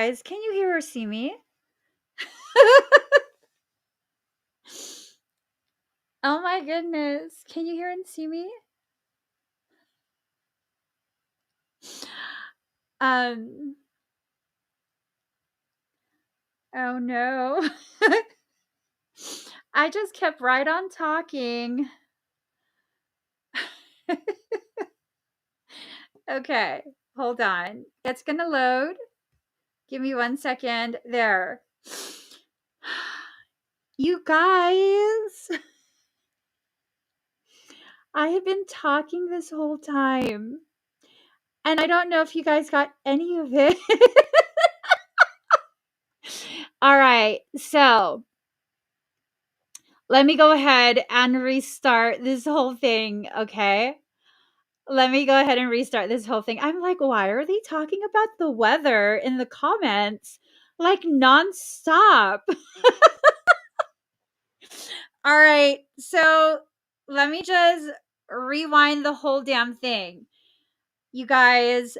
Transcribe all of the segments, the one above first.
guys, can you hear or see me? Oh my goodness. Can you hear and see me? Um, oh no. I just kept right on talking. Okay, hold on. It's gonna load. Give me 1 second. There. You guys, I have been talking this whole time, and I don't know if you guys got any of it. All right, so let me go ahead and restart this whole thing, okay? Let me go ahead and restart this whole thing. I'm like, why are they talking about the weather in the comments like nonstop? All right, so let me just rewind the whole damn thing. You guys,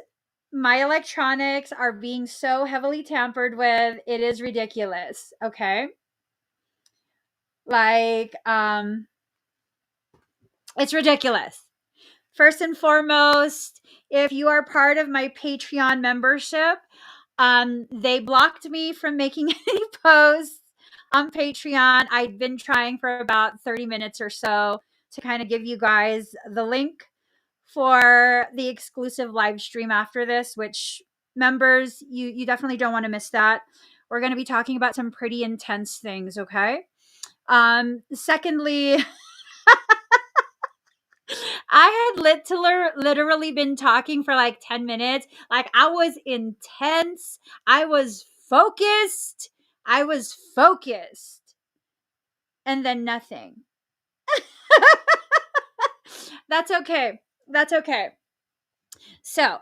my electronics are being so heavily tampered with. It is ridiculous, okay? Like, it's ridiculous. First and foremost, if you are part of my Patreon membership, they blocked me from making any posts on Patreon. I'd been trying for about 30 minutes or so to kind of give you guys the link for the exclusive live stream after this, which members, you definitely don't want to miss that. We're going to be talking about some pretty intense things, okay? Secondly, I had literally been talking for like 10 minutes. Like I was intense. I was focused. And then nothing. That's okay. That's okay. So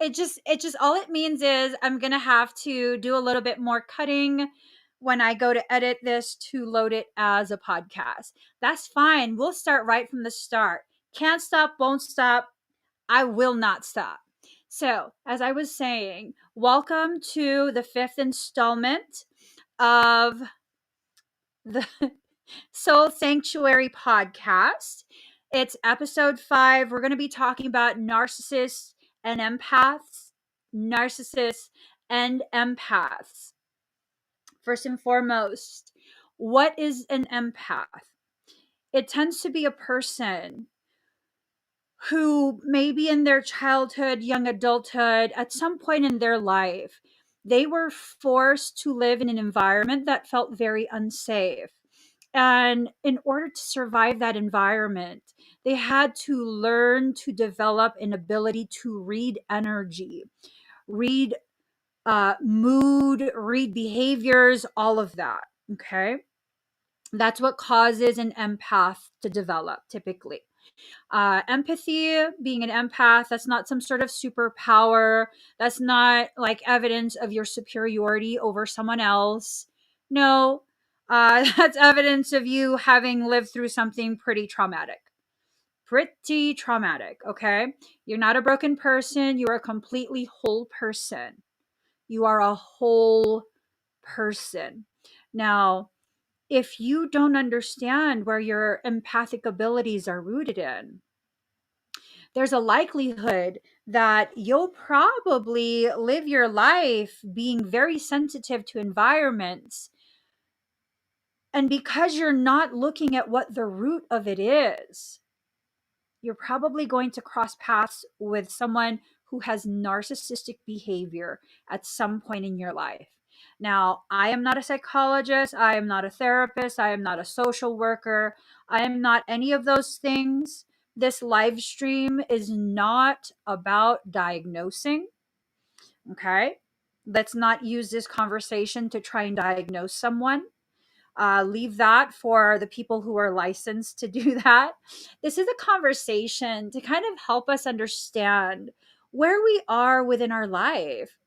it just all it means is I'm gonna have to do a little bit more cutting when I go to edit this to load it as a podcast. That's fine. We'll start right from the start. Can't stop, won't stop. I will not stop. So, as I was saying, welcome to the 5th installment of the Soul Sanctuary podcast. It's episode 5. We're going to be talking about narcissists and empaths. Narcissists and empaths. First and foremost, what is an empath? It tends to be a person who maybe in their childhood, young adulthood, at some point in their life, they were forced to live in an environment that felt very unsafe. And in order to survive that environment, they had to learn to develop an ability to read energy, read mood, read behaviors, all of that. Okay. That's what causes an empath to develop typically. Empathy, being an empath, that's not some sort of superpower. That's not like evidence of your superiority over someone else. No, that's evidence of you having lived through something pretty traumatic. Pretty traumatic, okay? You're not a broken person. You are a completely whole person. You are a whole person. Now, if you don't understand where your empathic abilities are rooted in, there's a likelihood that you'll probably live your life being very sensitive to environments. And because you're not looking at what the root of it is, you're probably going to cross paths with someone who has narcissistic behavior at some point in your life. Now, I am not a psychologist. I am not a therapist. I am not a social worker. I am not any of those things. This live stream is not about diagnosing. Okay. Let's not use this conversation to try and diagnose someone. Leave that for the people who are licensed to do that. This is a conversation to kind of help us understand where we are within our life,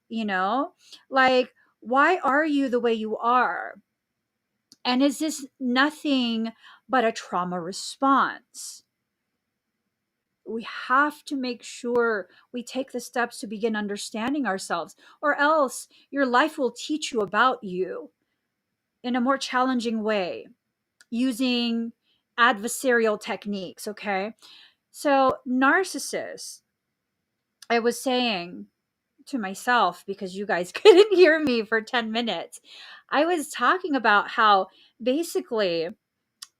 like, why are you the way you are? And is this nothing but a trauma response? We have to make sure we take the steps to begin understanding ourselves, or else your life will teach you about you in a more challenging way using adversarial techniques. Okay. So, narcissists, I was saying to myself, because you guys couldn't hear me for 10 minutes, I was talking about how basically,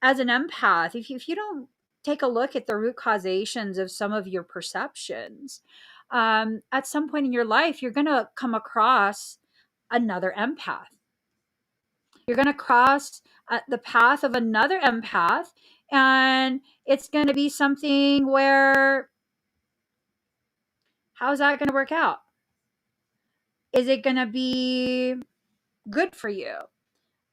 as an empath, if you don't take a look at the root causations of some of your perceptions, at some point in your life, you're going to come across another empath. You're going to cross the path of another empath, and it's going to be something where, how's that going to work out? Is it going to be good for you?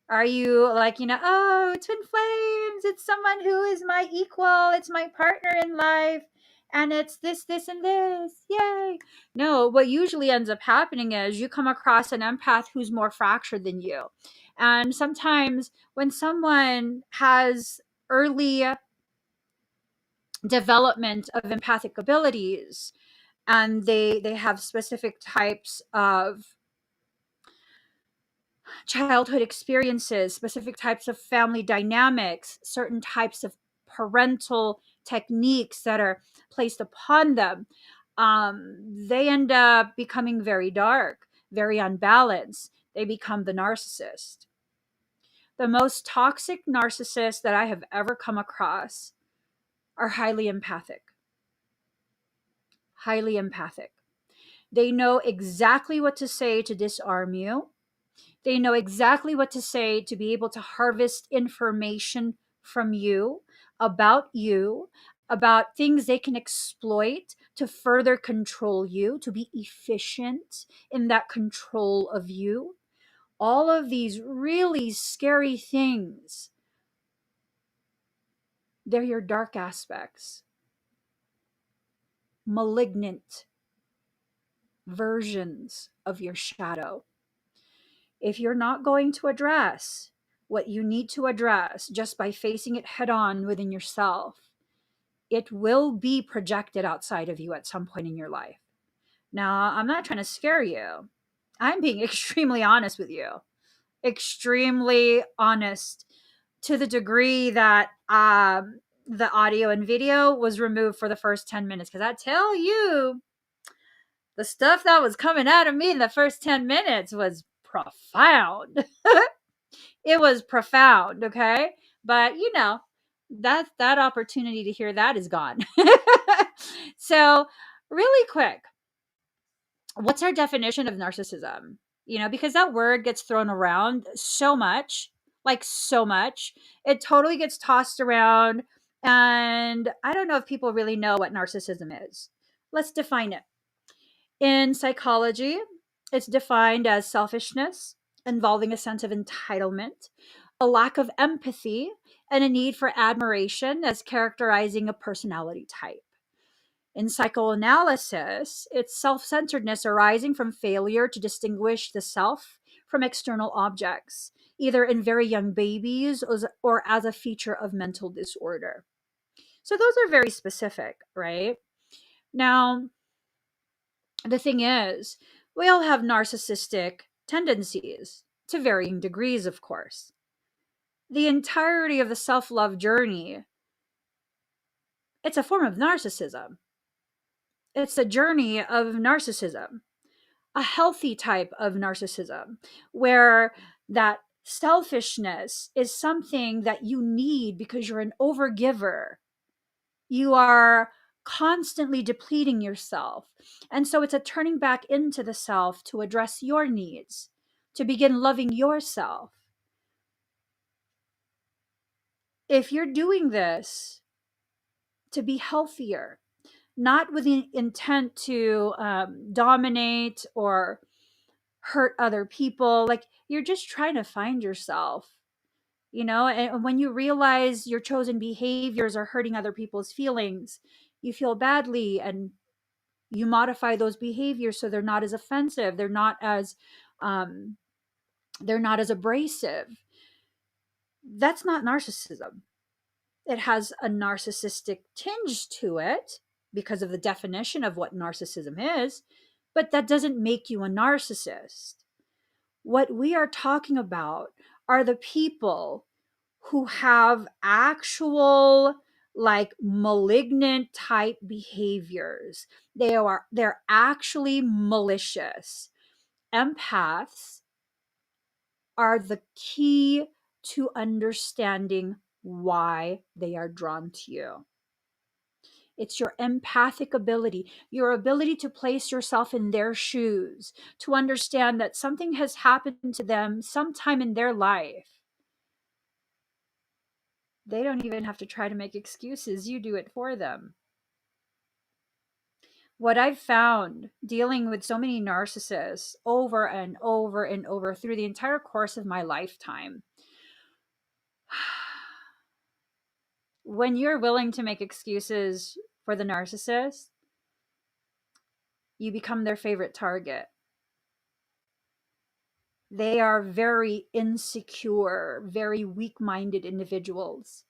Are you like, oh, twin flames, it's someone who is my equal, it's my partner in life, and it's this, and this, yay. No, what usually ends up happening is you come across an empath who's more fractured than you. And sometimes when someone has early development of empathic abilities, and they have specific types of childhood experiences, specific types of family dynamics, certain types of parental techniques that are placed upon them, they end up becoming very dark, very unbalanced. They become the narcissist. The most toxic narcissists that I have ever come across are highly empathic. Highly empathic. They know exactly what to say to disarm you. They know exactly what to say to be able to harvest information from you, about things they can exploit to further control you, to be efficient in that control of you. All of these really scary things, they're your dark aspects, malignant versions of your shadow. If you're not going to address what you need to address just by facing it head on within yourself, it will be projected outside of you at some point in your life. Now, I'm not trying to scare you. I'm being extremely honest with you. Extremely honest, to the degree that the audio and video was removed for the first 10 minutes. Because I tell you, the stuff that was coming out of me in the first 10 minutes was profound. It was profound, okay? But that opportunity to hear that is gone. So, really quick, what's our definition of narcissism? Because that word gets thrown around so much, like so much. It totally gets tossed around, and I don't know if people really know what narcissism is. Let's define it. In psychology, it's defined as selfishness involving a sense of entitlement, a lack of empathy, and a need for admiration as characterizing a personality type. In psychoanalysis, it's self centeredness arising from failure to distinguish the self from external objects, either in very young babies or as a feature of mental disorder. So, those are very specific, right? Now, the thing is, we all have narcissistic tendencies to varying degrees, of course. The entirety of the self love journey, it's a form of narcissism. It's a journey of narcissism, a healthy type of narcissism, where that selfishness is something that you need because you're an overgiver. You are constantly depleting yourself. And so it's a turning back into the self to address your needs, to begin loving yourself. If you're doing this to be healthier, not with the intent to dominate or hurt other people, like you're just trying to find yourself, and when you realize your chosen behaviors are hurting other people's feelings, you feel badly, and you modify those behaviors so they're not as offensive, um, they're not as abrasive. That's not narcissism. It has a narcissistic tinge to it, because of the definition of what narcissism is, but that doesn't make you a narcissist. What we are talking about are the people who have actual like malignant type behaviors. They're actually malicious. Empaths are the key to understanding why they are drawn to you. It's your empathic ability, your ability to place yourself in their shoes, to understand that something has happened to them sometime in their life. They don't even have to try to make excuses. You do it for them. What I've found dealing with so many narcissists over and over and over through the entire course of my lifetime, when you're willing to make excuses for the narcissist, you become their favorite target. They are very insecure, very weak-minded individuals.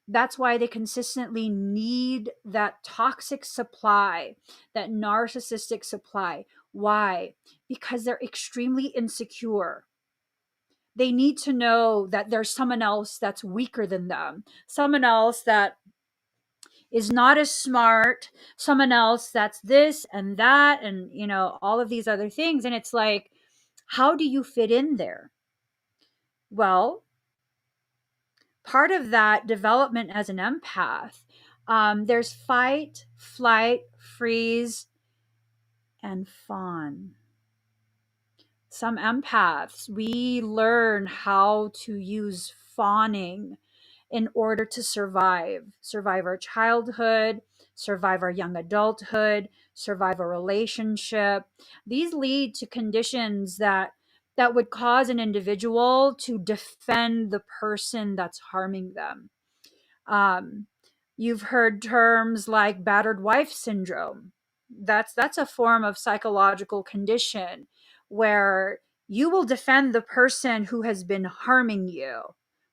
That's why they consistently need that toxic supply, that narcissistic supply. Why? Because they're extremely insecure. They need to know that there's someone else that's weaker than them, someone else that is not as smart, someone else that's this and that, and all of these other things. And it's like, how do you fit in there? Well, part of that development as an empath, there's fight, flight, freeze, and fawn. Some empaths, we learn how to use fawning in order to survive our childhood, survive our young adulthood, survive a relationship. These lead to conditions that would cause an individual to defend the person that's harming them. Um, you've heard terms like battered wife syndrome. That's a form of psychological condition where you will defend the person who has been harming you,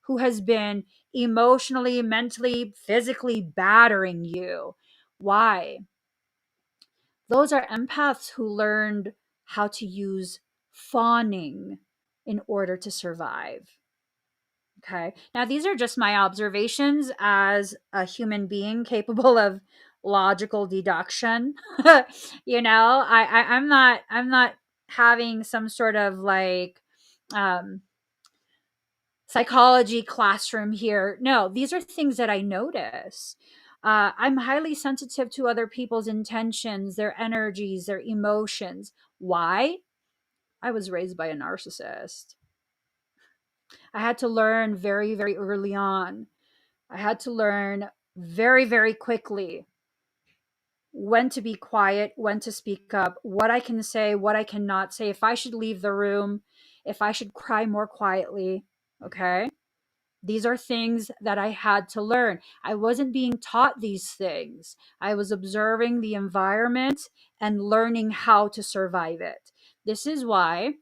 who has been emotionally, mentally, physically battering you. Why? Those are empaths who learned how to use fawning in order to survive. Okay. Now, these are just my observations as a human being capable of logical deduction. I'm not having some sort of like um, psychology classroom here. No, these are things that I notice. I'm highly sensitive to other people's intentions, their energies, their emotions. Why? I was raised by a narcissist. I had to learn very, very early on. I had to learn very, very quickly when to be quiet, when to speak up, what I can say, what I cannot say, if I should leave the room, if I should cry more quietly. Okay. These are things that I had to learn. I wasn't being taught these things. I was observing the environment and learning how to survive it. This is why,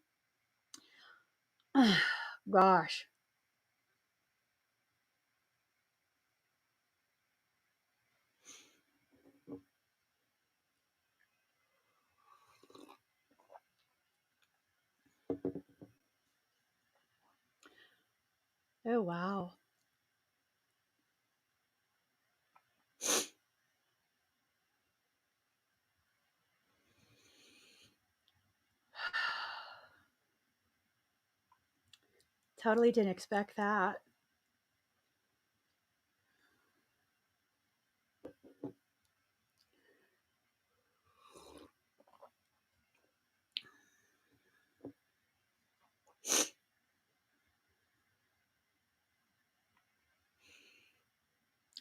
gosh, oh, wow. Totally didn't expect that.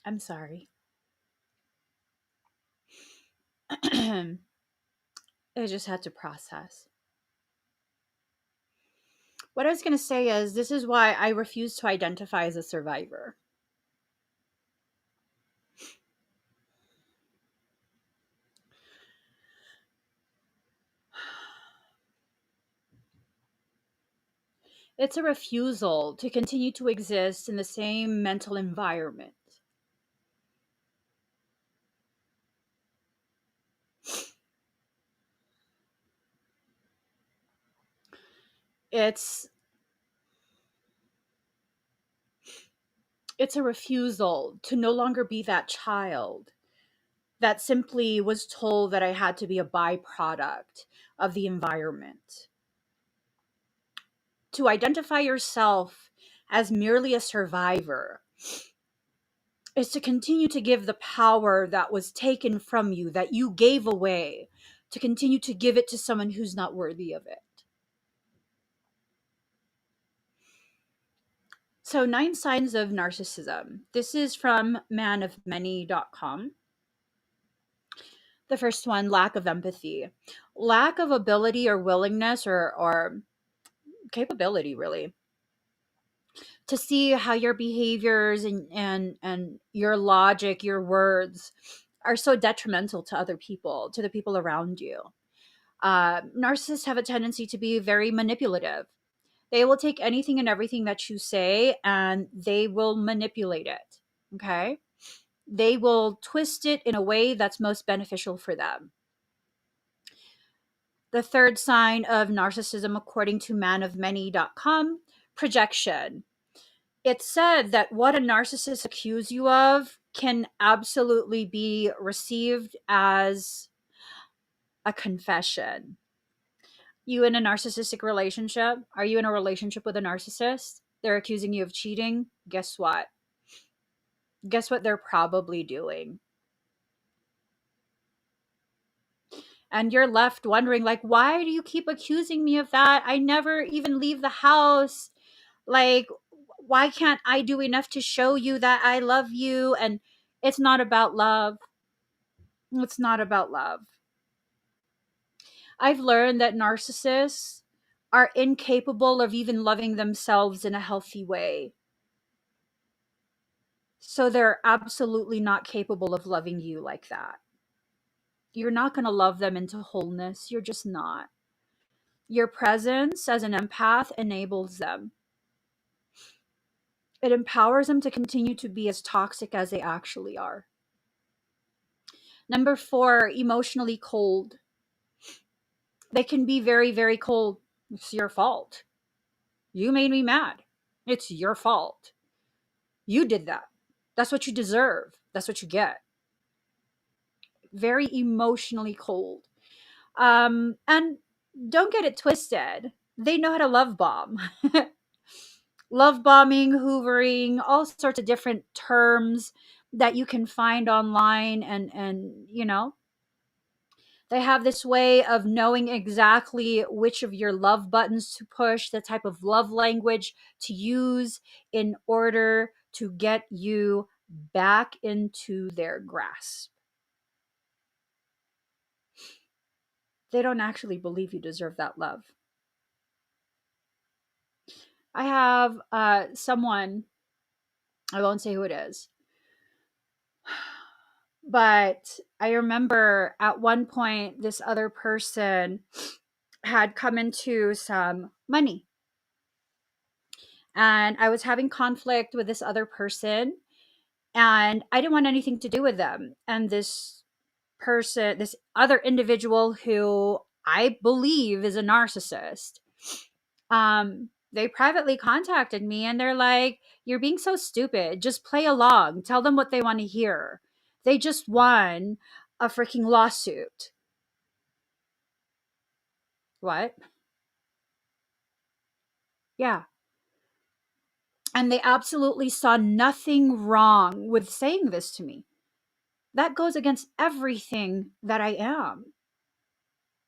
I'm sorry. I just had to process. What I was going to say is this is why I refuse to identify as a survivor. It's a refusal to continue to exist in the same mental environment. It's a refusal to no longer be that child that simply was told that I had to be a byproduct of the environment. To identify yourself as merely a survivor is to continue to give the power that was taken from you, that you gave away, to continue to give it to someone who's not worthy of it. So, 9 signs of narcissism. This is from manofmany.com. The first one, lack of empathy. Lack of ability or willingness or capability, really, to see how your behaviors and your logic, your words are so detrimental to other people, to the people around you. Narcissists have a tendency to be very manipulative. They will take anything and everything that you say and they will manipulate it. Okay? They will twist it in a way that's most beneficial for them. The third sign of narcissism, according to manofmany.com, projection. It's said that what a narcissist accuses you of can absolutely be received as a confession. You in a narcissistic relationship? Are you in a relationship with a narcissist? They're accusing you of cheating. Guess what? Guess what they're probably doing? And you're left wondering, like, why do you keep accusing me of that? I never even leave the house. Like, why can't I do enough to show you that I love you? And it's not about love. It's not about love. I've learned that narcissists are incapable of even loving themselves in a healthy way. So they're absolutely not capable of loving you like that. You're not going to love them into wholeness. You're just not. Your presence as an empath enables them. It empowers them to continue to be as toxic as they actually are. Number 4, emotionally cold. They can be very, very cold. It's your fault. You made me mad. It's your fault. You did that. That's what you deserve. That's what you get. Very emotionally cold. And don't get it twisted. They know how to love bomb. Love bombing, hoovering, all sorts of different terms that you can find online, and they have this way of knowing exactly which of your love buttons to push, the type of love language to use in order to get you back into their grasp. They don't actually believe you deserve that love. I have someone, I won't say who it is, but I remember at one point this other person had come into some money. And I was having conflict with this other person, and I didn't want anything to do with them. And this person, this other individual who I believe is a narcissist, they privately contacted me and they're like, "You're being so stupid. Just play along. Tell them what they want to hear. They just won a freaking lawsuit." What? Yeah. And they absolutely saw nothing wrong with saying this to me. That goes against everything that I am.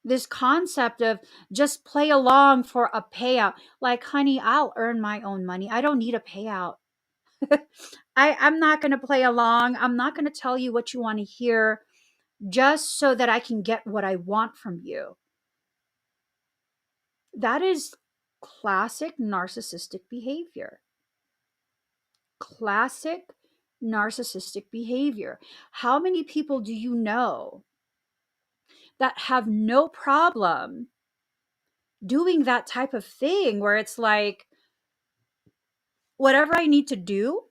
This concept of just play along for a payout. Like, honey, I'll earn my own money. I don't need a payout. I'm not going to play along. I'm not going to tell you what you want to hear just so that I can get what I want from you. That is classic narcissistic behavior. Classic narcissistic behavior. How many people do you know that have no problem doing that type of thing where it's like, whatever I need to do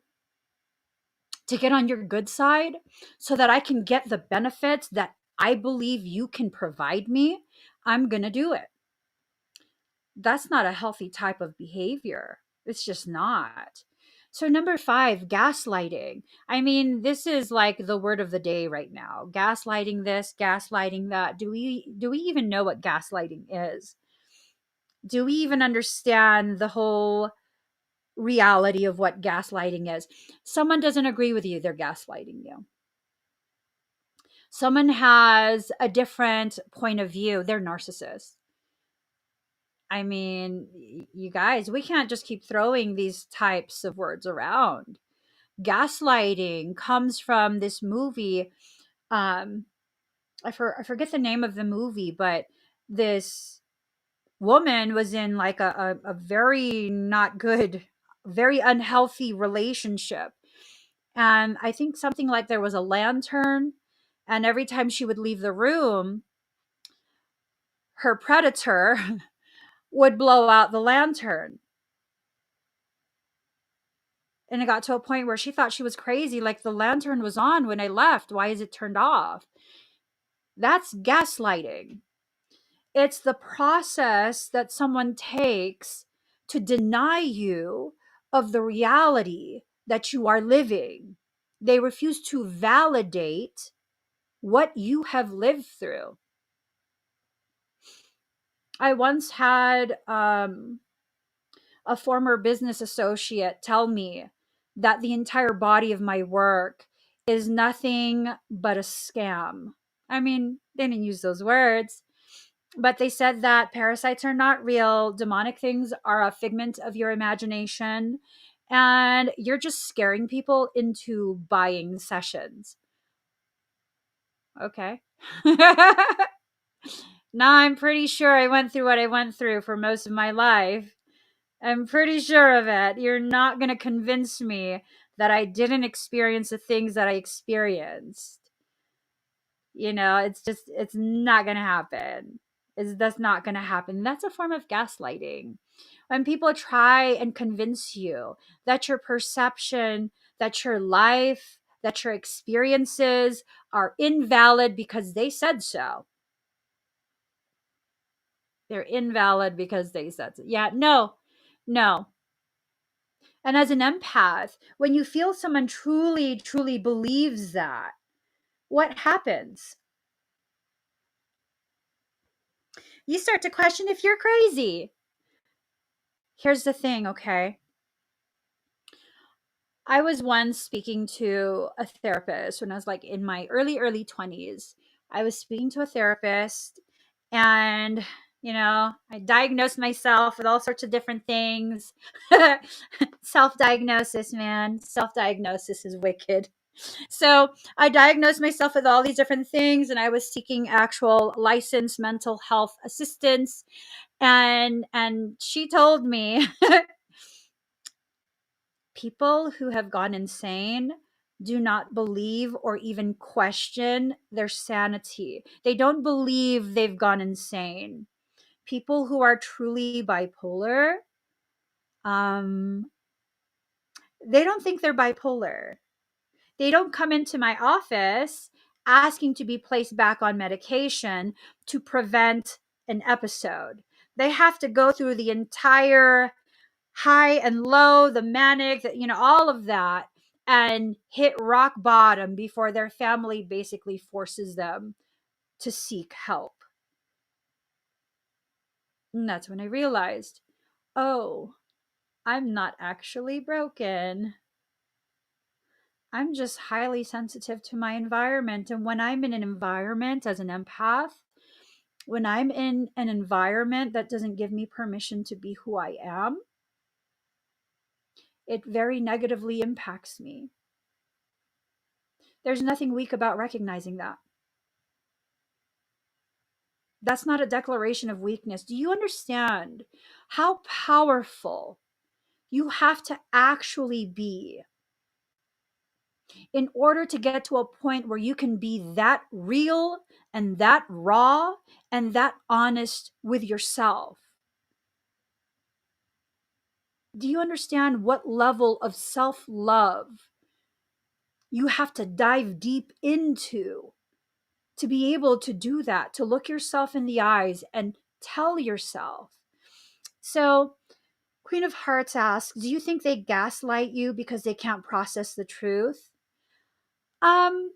to get on your good side so that I can get the benefits that I believe you can provide me, I'm going to do it. That's not a healthy type of behavior. It's just not. So number 5, gaslighting. I mean, this is like the word of the day right now. Gaslighting this, gaslighting that. Do we even know what gaslighting is? Do we even understand the whole reality of what gaslighting is? Someone doesn't agree with you, they're gaslighting you. Someone has a different point of view, they're narcissists. I mean, you guys, we can't just keep throwing these types of words around. Gaslighting comes from this movie. I forget the name of the movie, but this woman was in like a very not good, very unhealthy relationship. And I think something like there was a lantern, and every time she would leave the room, her predator would blow out the lantern. And it got to a point where she thought she was crazy. Like, the lantern was on when I left. Why is it turned off? That's gaslighting. It's the process that someone takes to deny you of the reality that you are living. They refuse to validate what you have lived through. I once had a former business associate tell me that the entire body of my work is nothing but a scam. I mean, they didn't use those words, but they said that parasites are not real, demonic things are a figment of your imagination, and you're just scaring people into buying sessions. Okay. Now I'm pretty sure I went through what I went through for most of my life. I'm pretty sure of it. You're not going to convince me that I didn't experience the things that I experienced. It's not going to happen. That's not going to happen. That's a form of gaslighting. When people try and convince you that your perception, that your life, that your experiences are invalid because they said so. They're invalid because they said so. Yeah, no, no. And as an empath, when you feel someone truly, truly believes that, what happens? You start to question if you're crazy. Here's the thing, okay? I was once speaking to a therapist when I was like in my early 20s. I was speaking to a therapist, and I diagnosed myself with all sorts of different things. Self-diagnosis, man. Self-diagnosis is wicked. So I diagnosed myself with all these different things, and I was seeking actual licensed mental health assistance. And she told me people who have gone insane do not believe or even question their sanity. They don't believe they've gone insane. People who are truly bipolar, um, they don't think they're bipolar. They don't come into my office asking to be placed back on medication to prevent an episode. They have to go through the entire high and low, the manic, all of that, and hit rock bottom before their family basically forces them to seek help. And that's when I realized, oh, I'm not actually broken. I'm just highly sensitive to my environment. And when I'm in an environment as an empath, when I'm in an environment that doesn't give me permission to be who I am, it very negatively impacts me. There's nothing weak about recognizing that. That's not a declaration of weakness. Do you understand how powerful you have to actually be in order to get to a point where you can be that real and that raw and that honest with yourself? Do you understand what level of self-love you have to dive deep into to be able to do that, to look yourself in the eyes and tell yourself, So, Queen of Hearts asks, do you think they gaslight you because they can't process the truth? Um,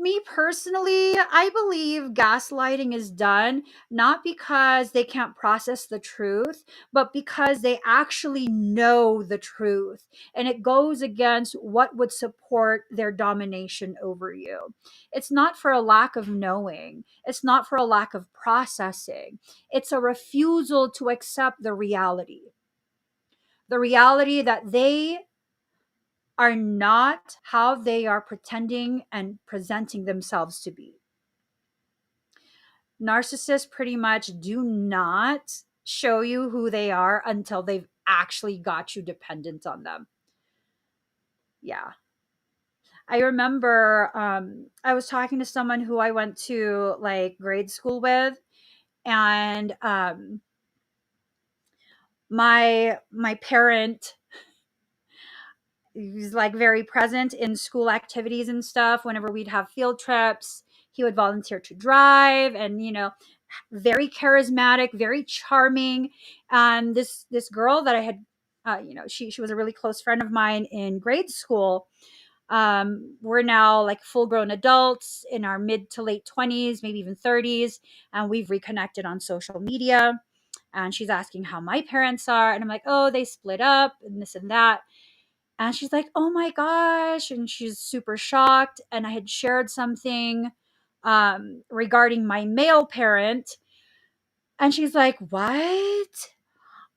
Me personally, I believe gaslighting is done not because they can't process the truth, but because they actually know the truth. And it goes against what would support their domination over you. It's not for a lack of knowing, it's not for a lack of processing. It's a refusal to accept the reality that they are not how they are pretending and presenting themselves to be. Narcissists pretty much do not show you who they are until they've actually got you dependent on them. Yeah. I remember I was talking to someone who I went to like grade school with, and my parent was like very present in school activities and stuff. Whenever we'd have field trips, he would volunteer to drive, and very charismatic, very charming. And this girl that I had, she was a really close friend of mine in grade school. We're now like full grown adults in our mid to late 20s, maybe even 30s, and we've reconnected on social media. And she's asking how my parents are, and I'm like, oh, they split up and this and that. And she's like, oh my gosh. And she's super shocked. And I had shared something regarding my male parent. And she's like, what?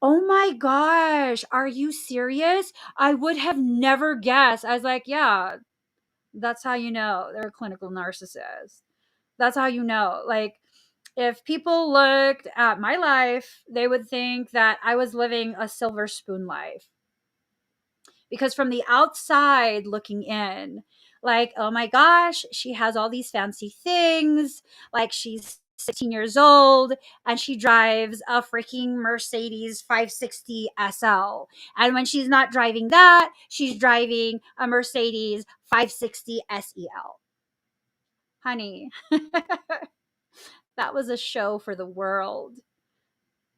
Oh my gosh. Are you serious? I would have never guessed. I was like, yeah, that's how you know they're a clinical narcissist. That's how you know. Like, if people looked at my life, they would think that I was living a silver spoon life, because from the outside looking in, like, oh my gosh, she has all these fancy things, like she's 16 years old and she drives a freaking Mercedes 560 SL, and when she's not driving that, she's driving a Mercedes 560 SEL. Honey, that was a show for the world.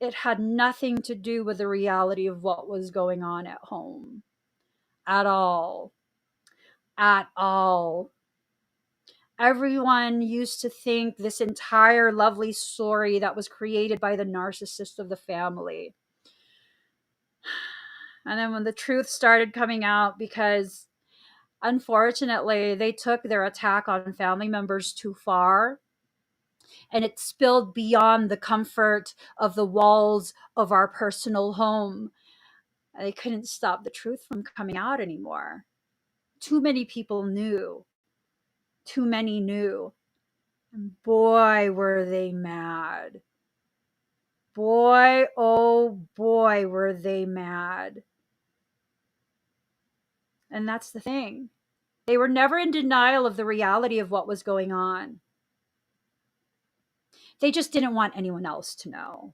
It had nothing to do with the reality of what was going on at home at all. At all. Everyone used to think this entire lovely story that was created by the narcissist of the family. And then when the truth started coming out, because unfortunately they took their attack on family members too far, and it spilled beyond the comfort of the walls of our personal home. They couldn't stop the truth from coming out anymore. Too many people knew. Too many knew. And boy, were they mad. Boy, oh boy, were they mad. And that's the thing. They were never in denial of the reality of what was going on. They just didn't want anyone else to know.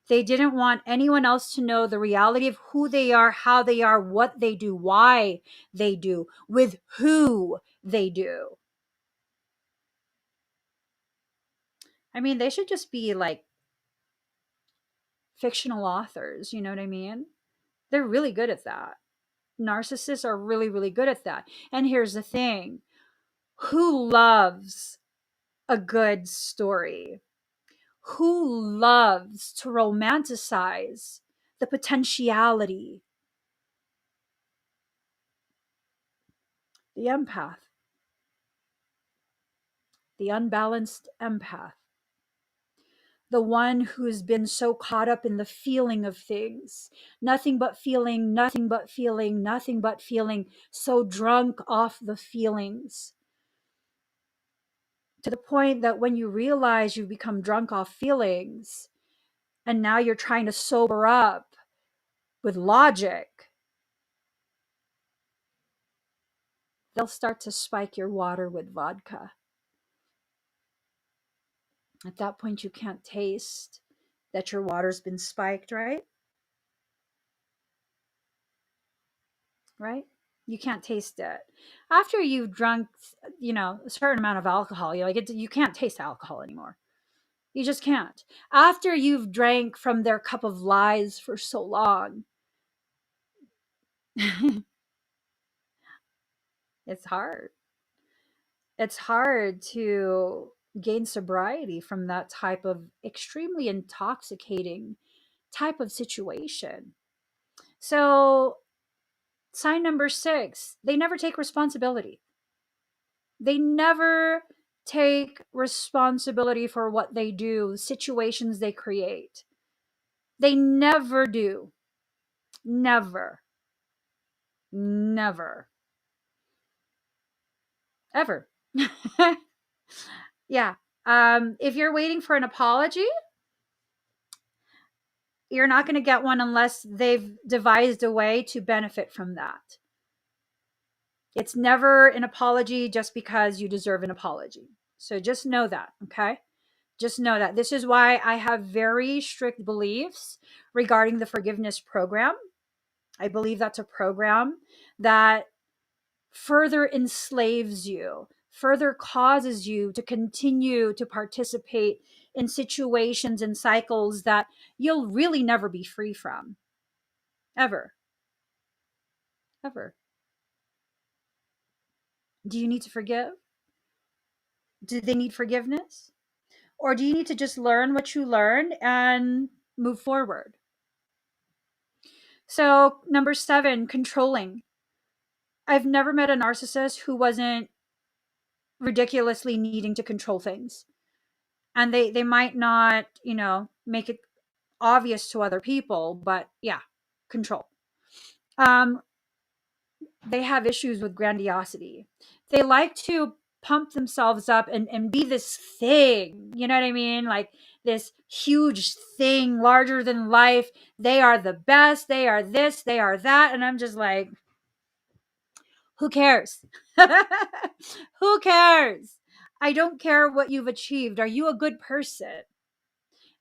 They didn't want anyone else to know the reality of who they are, how they are, what they do, why they do, with who they do. I mean, they should just be like fictional authors, you know what I mean? They're really good at that. Narcissists are really, really good at that. And here's the thing, who loves a good story? Who loves to romanticize the potentiality? The empath, the unbalanced empath, the one who's been so caught up in the feeling of things, nothing but feeling, nothing but feeling, nothing but feeling, so drunk off the feelings, to the point that when you realize you've become drunk off feelings and now you're trying to sober up with logic, they'll start to spike your water with vodka. At that point, you can't taste that your water's been spiked, right? Right? You can't taste it. After you've drunk, a certain amount of alcohol, you can't taste alcohol anymore. You just can't. After you've drank from their cup of lies for so long, it's hard. It's hard to gain sobriety from that type of extremely intoxicating type of situation. So, sign number 6, they never take responsibility. They never take responsibility for what they do, situations they create. They never do. Never. Never. Ever. Yeah. If you're waiting for an apology, you're not going to get one unless they've devised a way to benefit from that. It's never an apology just because you deserve an apology. So just know that, okay? Just know that. This is why I have very strict beliefs regarding the forgiveness program. I believe that's a program that further enslaves you, further causes you to continue to participate in situations and cycles that you'll really never be free from. Ever. Ever. Do you need to forgive? Do they need forgiveness? Or do you need to just learn what you learned and move forward? So, number 7, controlling. I've never met a narcissist who wasn't ridiculously needing to control things. And they might not, make it obvious to other people, but yeah, control. Um, they have issues with grandiosity. They like to pump themselves up and be this thing, you know what I mean? Like this huge thing, larger than life. They are the best. They are this, they are that. And I'm just like, who cares? Who cares? I don't care what you've achieved. Are you a good person?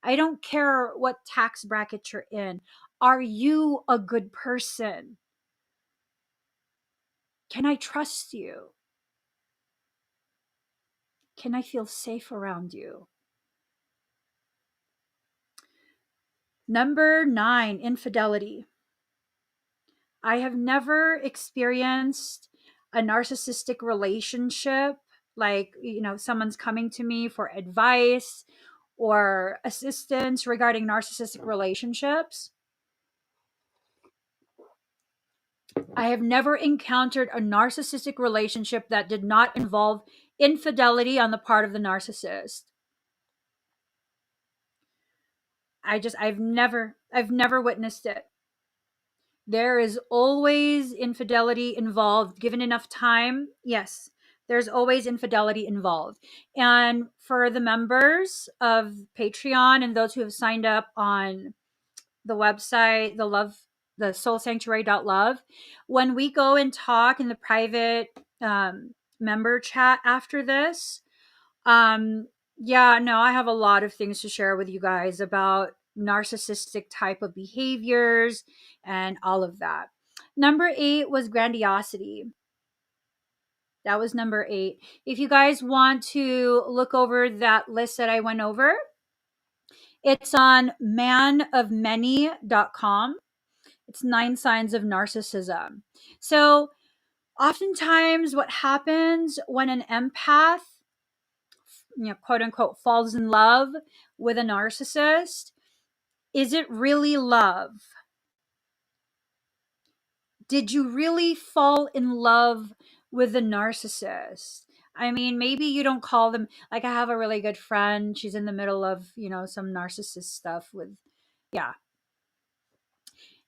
I don't care what tax bracket you're in. Are you a good person? Can I trust you? Can I feel safe around you? Number 9, infidelity. I have never experienced a narcissistic relationship, like, someone's coming to me for advice or assistance regarding narcissistic relationships. I have never encountered a narcissistic relationship that did not involve infidelity on the part of the narcissist. I've never witnessed it. There is always infidelity involved. Given enough time, yes, there's always infidelity involved. And for the members of Patreon and those who have signed up on the website, the soulsanctuary.love, when we go and talk in the private member chat after this, yeah, no, I have a lot of things to share with you guys about narcissistic type of behaviors and all of that. Number 8 was grandiosity. That was number 8. If you guys want to look over that list that I went over, it's on manofmany.com. It's 9 signs of narcissism. So, oftentimes what happens when an empath, quote unquote, falls in love with a narcissist, is it really love? Did you really fall in love with the narcissist? I mean, maybe you don't call them, like I have a really good friend. She's in the middle of, some narcissist stuff with, yeah.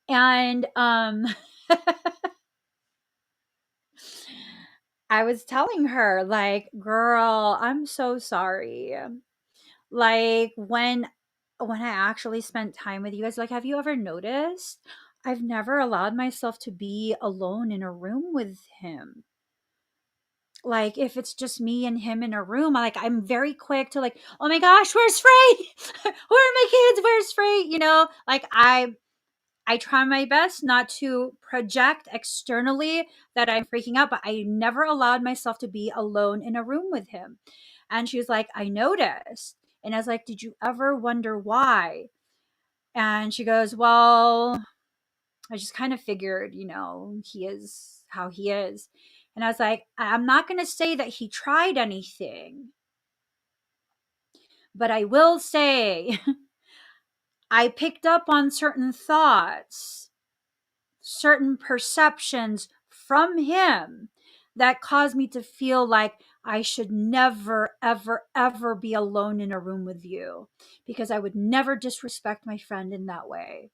And I was telling her, like, girl, I'm so sorry. Like when I actually spent time with you guys, like, have you ever noticed I've never allowed myself to be alone in a room with him? Like, if it's just me and him in a room, like, I'm very quick to, like, oh my gosh, where's Frey? Where are my kids? Where's Frey? Like, I try my best not to project externally that I'm freaking out, but I never allowed myself to be alone in a room with him. And she was like, I noticed. And I was like, did you ever wonder why? And she goes, well, I just kind of figured, he is how he is. And I was like, I'm not going to say that he tried anything, but I will say I picked up on certain thoughts, certain perceptions from him that caused me to feel like I should never, ever, ever be alone in a room with you, because I would never disrespect my friend in that way.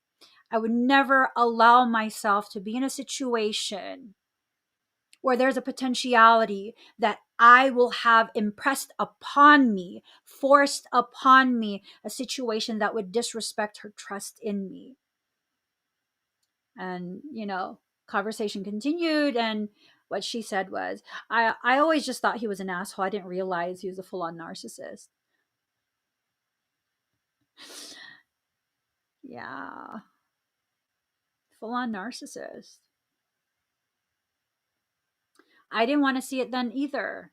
I would never allow myself to be in a situation where there's a potentiality that I will have impressed upon me, forced upon me, a situation that would disrespect her trust in me. And, conversation continued. And what she said was, I always just thought he was an asshole. I didn't realize he was a full on narcissist. Yeah. Full on narcissist. I didn't want to see it then either.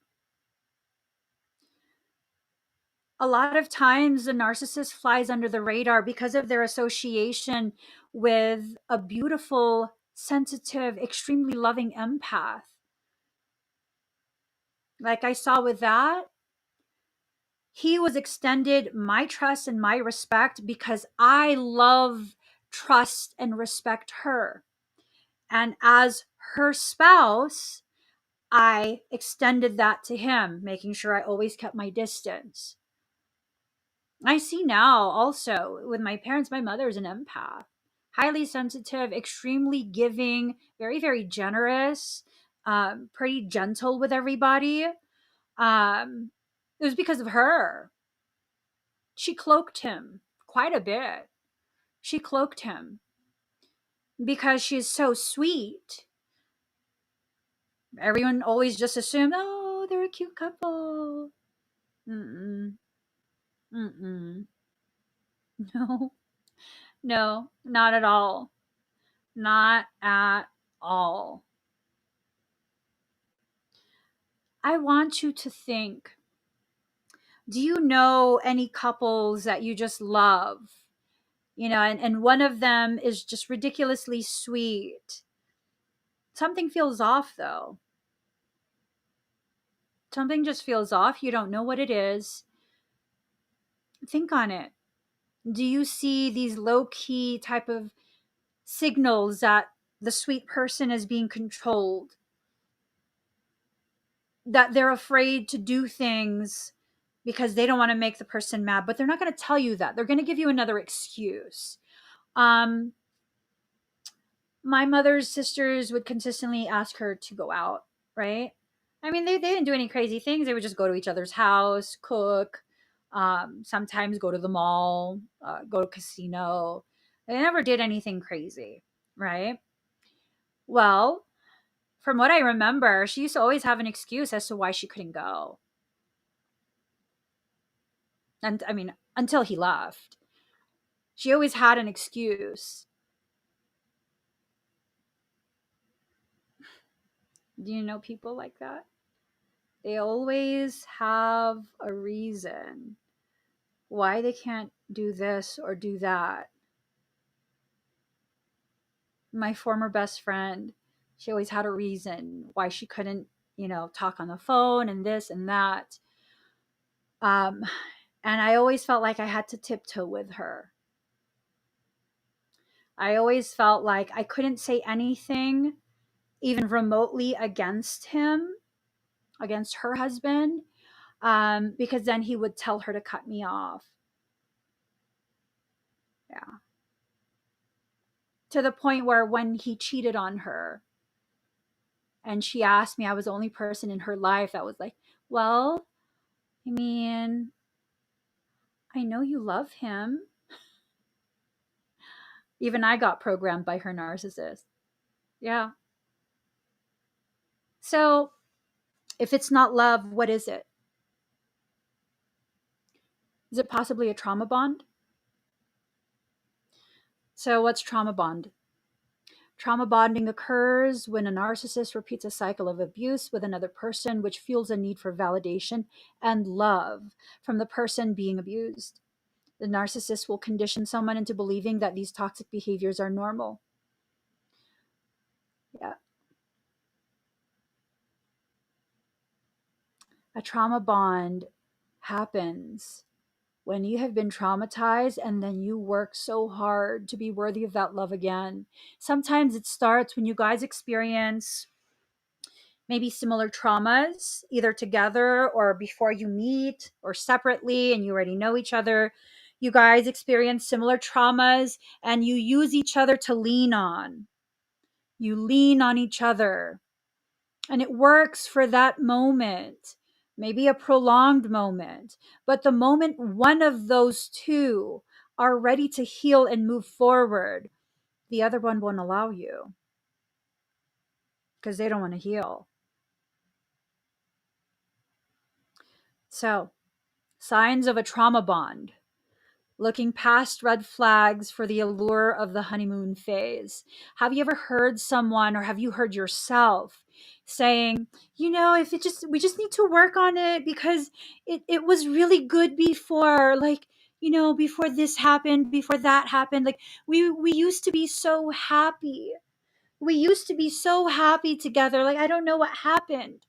A lot of times the narcissist flies under the radar because of their association with a beautiful, sensitive, extremely loving empath. Like I saw with that, he was extended my trust and my respect because I love, trust, and respect her. And as her spouse, I extended that to him, making sure I always kept my distance. I see now also with my parents, my mother is an empath, highly sensitive, extremely giving, very, very generous, pretty gentle with everybody. It was because of her. She cloaked him quite a bit. She cloaked him because she's so sweet. Everyone always just assumed, oh, they're a cute couple. Mm-mm. Mm-mm. No, no, not at all. Not at all. I want you to think, do you know any couples that you just love? And one of them is just ridiculously sweet. Something feels off though. Something just feels off. You don't know what it is. Think on it. Do you see these low key type of signals that the sweet person is being controlled? That they're afraid to do things because they don't want to make the person mad, but they're not going to tell you that. They're going to give you another excuse. Um, my mother's sisters would consistently ask her to go out, right? I mean, they didn't do any crazy things. They would just go to each other's house, cook, sometimes go to the mall, go to casino. They never did anything crazy, right? Well, from what I remember, she used to always have an excuse as to why she couldn't go. And I mean, until he left, she always had an excuse. Do you know people like that? They always have a reason why they can't do this or do that. My former best friend, she always had a reason why she couldn't, talk on the phone and this and that. Um, and I always felt like I had to tiptoe with her. I always felt like I couldn't say anything even remotely against him, against her husband, because then he would tell her to cut me off. Yeah. To the point where when he cheated on her and she asked me, I was the only person in her life that was like, well, I mean, I know you love him. Even I got programmed by her narcissist. Yeah. So if it's not love, what is it? Is it possibly a trauma bond? So what's trauma bond? Trauma bonding occurs when a narcissist repeats a cycle of abuse with another person, which fuels a need for validation and love from the person being abused. The narcissist will condition someone into believing that these toxic behaviors are normal. Yeah. A trauma bond happens when you have been traumatized and then you work so hard to be worthy of that love again. Sometimes it starts when you guys experience maybe similar traumas, either together or before you meet or separately, and you already know each other. You guys experience similar traumas and you use each other to lean on. You lean on each other, and it works for that moment, maybe a prolonged moment. But the moment one of those two are ready to heal and move forward, the other one won't allow you because they don't want to heal. So, signs of a trauma bond: looking past red flags for the allure of the honeymoon phase. Have you ever heard someone, or have you heard yourself saying, if we just need to work on it because it was really good before, like, before this happened, before that happened, like we used to be so happy. We used to be so happy together. Like, I don't know what happened.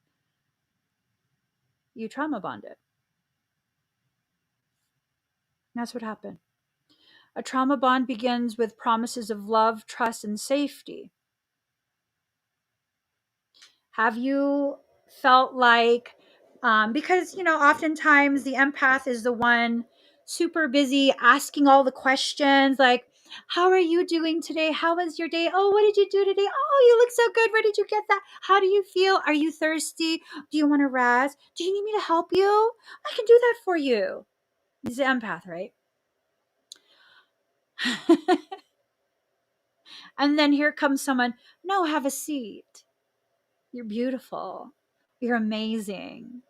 You trauma bonded. That's what happened. A trauma bond begins with promises of love, trust, and safety. Have you felt like, because, oftentimes the empath is the one super busy asking all the questions, like, how are you doing today? How was your day? Oh, what did you do today? Oh, you look so good. Where did you get that? How do you feel? Are you thirsty? Do you want to rest? Do you need me to help you? I can do that for you. He's the empath, right? And then here comes someone, no, have a seat. You're beautiful. You're amazing.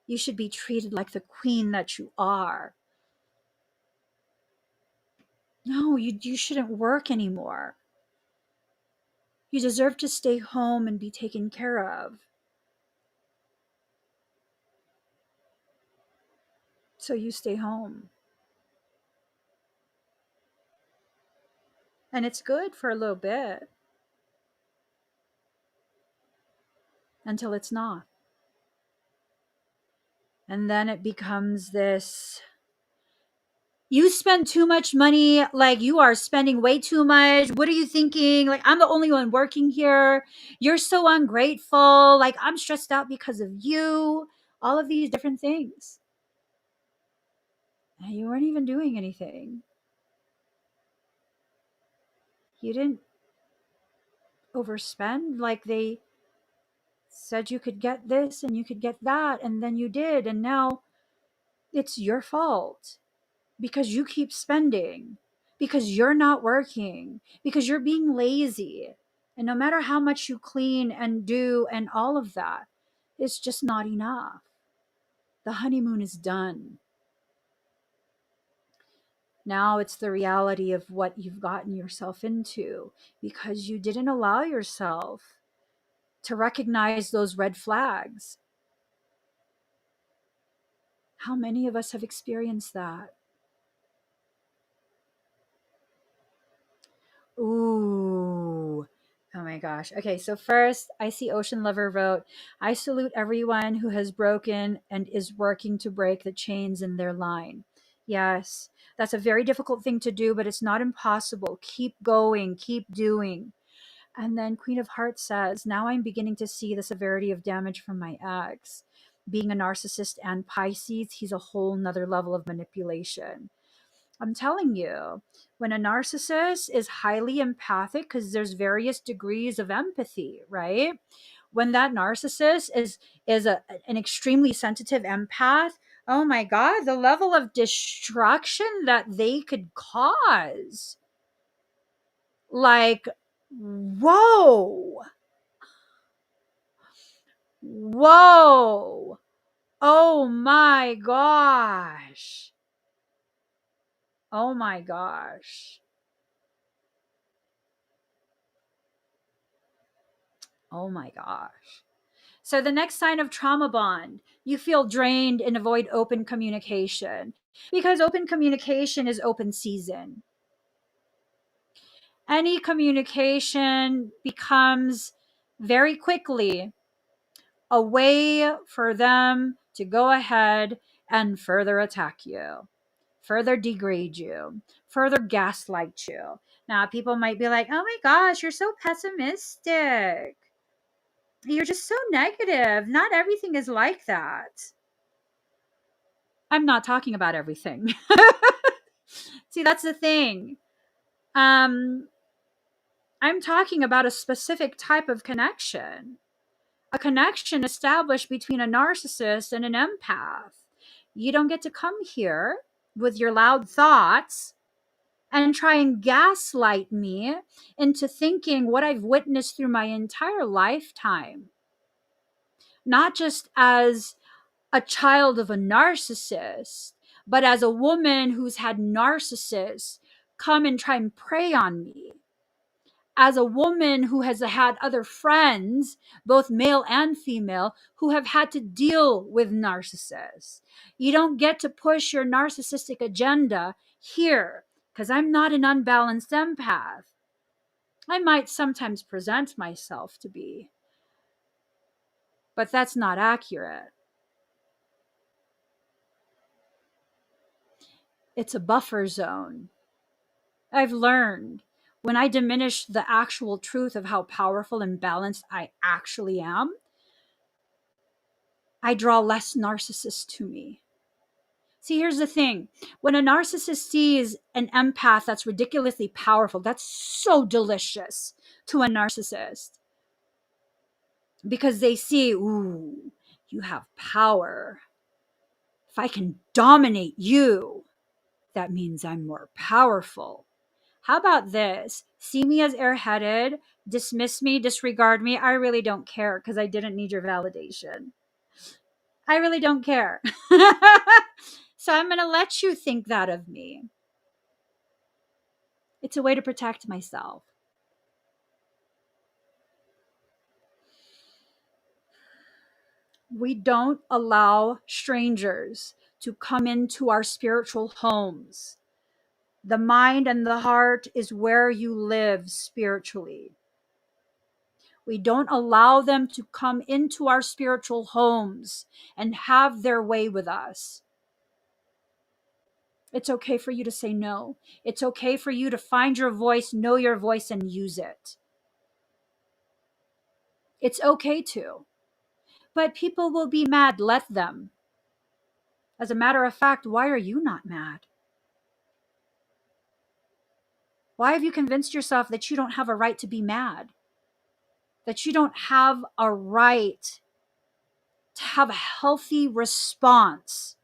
You should be treated like the queen that you are. No, you shouldn't work anymore. You deserve to stay home and be taken care of. So you stay home. And it's good for a little bit until it's not. And then it becomes this: you spend too much money, like you are spending way too much. What are you thinking? Like, I'm the only one working here. You're so ungrateful. Like, I'm stressed out because of you. All of these different things. And you weren't even doing anything. You didn't overspend. Like, they said you could get this and you could get that, and then you did. And now it's your fault because you keep spending, because you're not working, because you're being lazy. And no matter how much you clean and do and all of that, it's just not enough. The honeymoon is done. Now it's the reality of what you've gotten yourself into because you didn't allow yourself to recognize those red flags. How many of us have experienced that? Ooh. Oh my gosh. Okay, so first, I see Ocean Lover wrote, I salute everyone who has broken and is working to break the chains in their line. Yes, that's a very difficult thing to do, but it's not impossible. Keep going, keep doing. And then Queen of Hearts says, now I'm beginning to see the severity of damage from my ex. Being a narcissist and Pisces, he's a whole nother level of manipulation. I'm telling you, when a narcissist is highly empathic, because there's various degrees of empathy, right? When that narcissist is an extremely sensitive empath, oh my God, the level of destruction that they could cause. Like, whoa. Whoa. Oh my gosh. Oh my gosh. Oh my gosh. So the next sign of trauma bond, you feel drained and avoid open communication because open communication is open season. Any communication becomes very quickly a way for them to go ahead and further attack you, further degrade you, further gaslight you. Now, people might be like, oh my gosh, you're so pessimistic. You're just so negative. Not everything is like that. I'm not talking about everything. See, that's the thing. Um, I'm talking about a specific type of connection, a connection established between a narcissist and an empath. You don't get to come here with your loud thoughts and try and gaslight me into thinking what I've witnessed through my entire lifetime, not just as a child of a narcissist, but as a woman who's had narcissists come and try and prey on me, as a woman who has had other friends, both male and female, who have had to deal with narcissists. You don't get to push your narcissistic agenda here because I'm not an unbalanced empath. I might sometimes present myself to be, but that's not accurate. It's a buffer zone. I've learned when I diminish the actual truth of how powerful and balanced I actually am, I draw less narcissists to me. See, here's the thing. When a narcissist sees an empath that's ridiculously powerful, that's so delicious to a narcissist because they see, ooh, you have power. If I can dominate you, that means I'm more powerful. How about this? See me as airheaded, dismiss me, disregard me. I really don't care because I didn't need your validation. I really don't care. So I'm going to let you think that of me. It's a way to protect myself. We don't allow strangers to come into our spiritual homes. The mind and the heart is where you live spiritually. We don't allow them to come into our spiritual homes and have their way with us. It's okay for you to say no. It's okay for you to find your voice, know your voice, and use it. It's okay to. But people will be mad. Let them. As a matter of fact, why are you not mad? Why have you convinced yourself that you don't have a right to be mad? That you don't have a right to have a healthy response,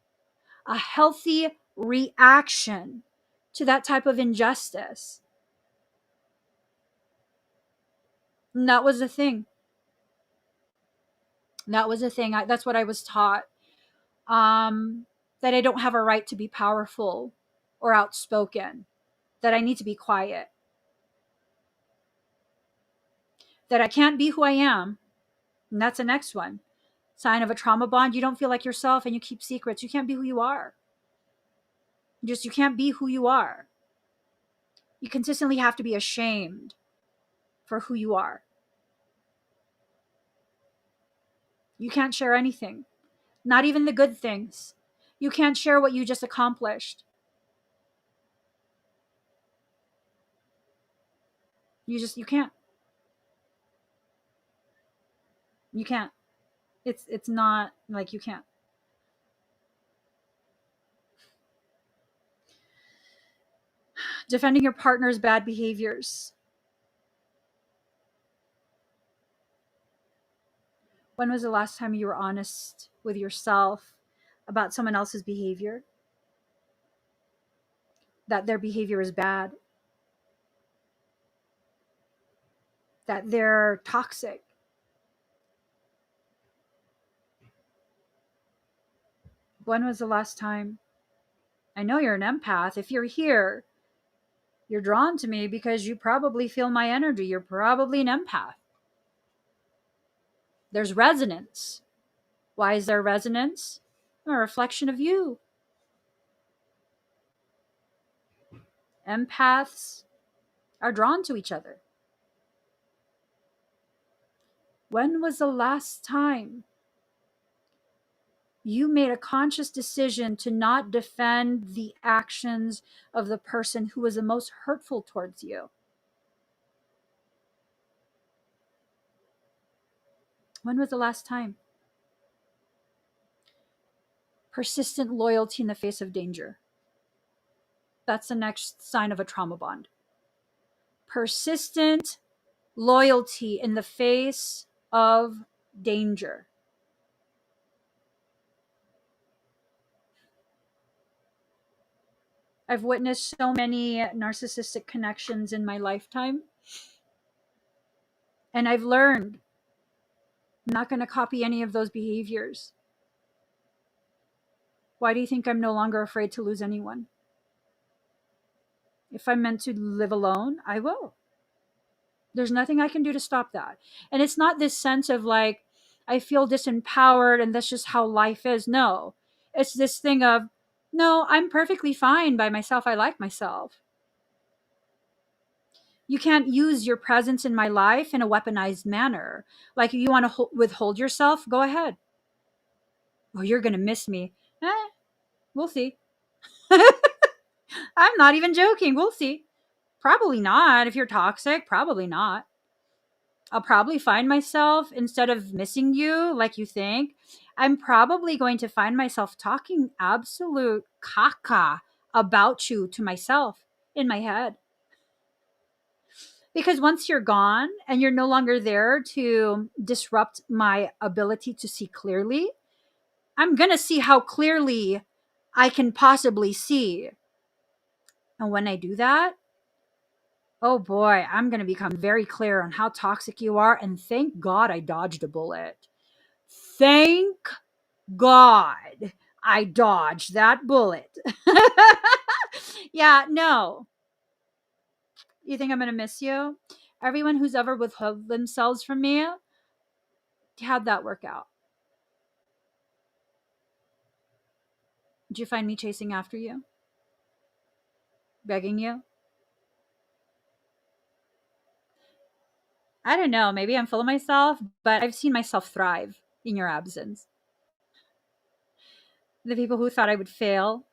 a healthy reaction to that type of injustice? And that was the thing. That was the thing. That's what I was taught. That I don't have a right to be powerful or outspoken. That I need to be quiet. That I can't be who I am. And that's the next one. Sign of a trauma bond. You don't feel like yourself and you keep secrets. You can't be who you are. You can't be who you are. You consistently have to be ashamed for who you are. You can't share anything, not even the good things. You can't share what you just accomplished. You can't. You can't. It's not like you can't. Defending your partner's bad behaviors. When was the last time you were honest with yourself about someone else's behavior? That their behavior is bad, that they're toxic. When was the last time? I know you're an empath. If you're here, you're drawn to me because you probably feel my energy. You're probably an empath. There's resonance. Why is there resonance? A reflection of you. Empaths are drawn to each other. When was the last time you made a conscious decision to not defend the actions of the person who was the most hurtful towards you? When was the last time? Persistent loyalty in the face of danger. That's the next sign of a trauma bond. Persistent loyalty in the face of danger. I've witnessed so many narcissistic connections in my lifetime. And I've learned I'm not going to copy any of those behaviors. Why do you think I'm no longer afraid to lose anyone? If I'm meant to live alone, I will. There's nothing I can do to stop that. And it's not this sense of like, I feel disempowered and that's just how life is. No, it's this thing of, no, I'm perfectly fine by myself. I like myself. You can't use your presence in my life in a weaponized manner. Like, if you want to withhold yourself, go ahead. Oh, you're going to miss me. We'll see. I'm not even joking. We'll see. Probably not. If you're toxic, probably not. I'll probably find myself, instead of missing you like you think, I'm probably going to find myself talking absolute caca about you to myself in my head. Because once you're gone and you're no longer there to disrupt my ability to see clearly, I'm going to see how clearly I can possibly see. And when I do that, oh boy, I'm going to become very clear on how toxic you are. And thank God I dodged a bullet. Thank God I dodged that bullet. Yeah, no. You think I'm going to miss you? Everyone who's ever withheld themselves from me, how'd that work out? Did you find me chasing after you? Begging you? I don't know. Maybe I'm full of myself, but I've seen myself thrive in your absence. The people who thought I would fail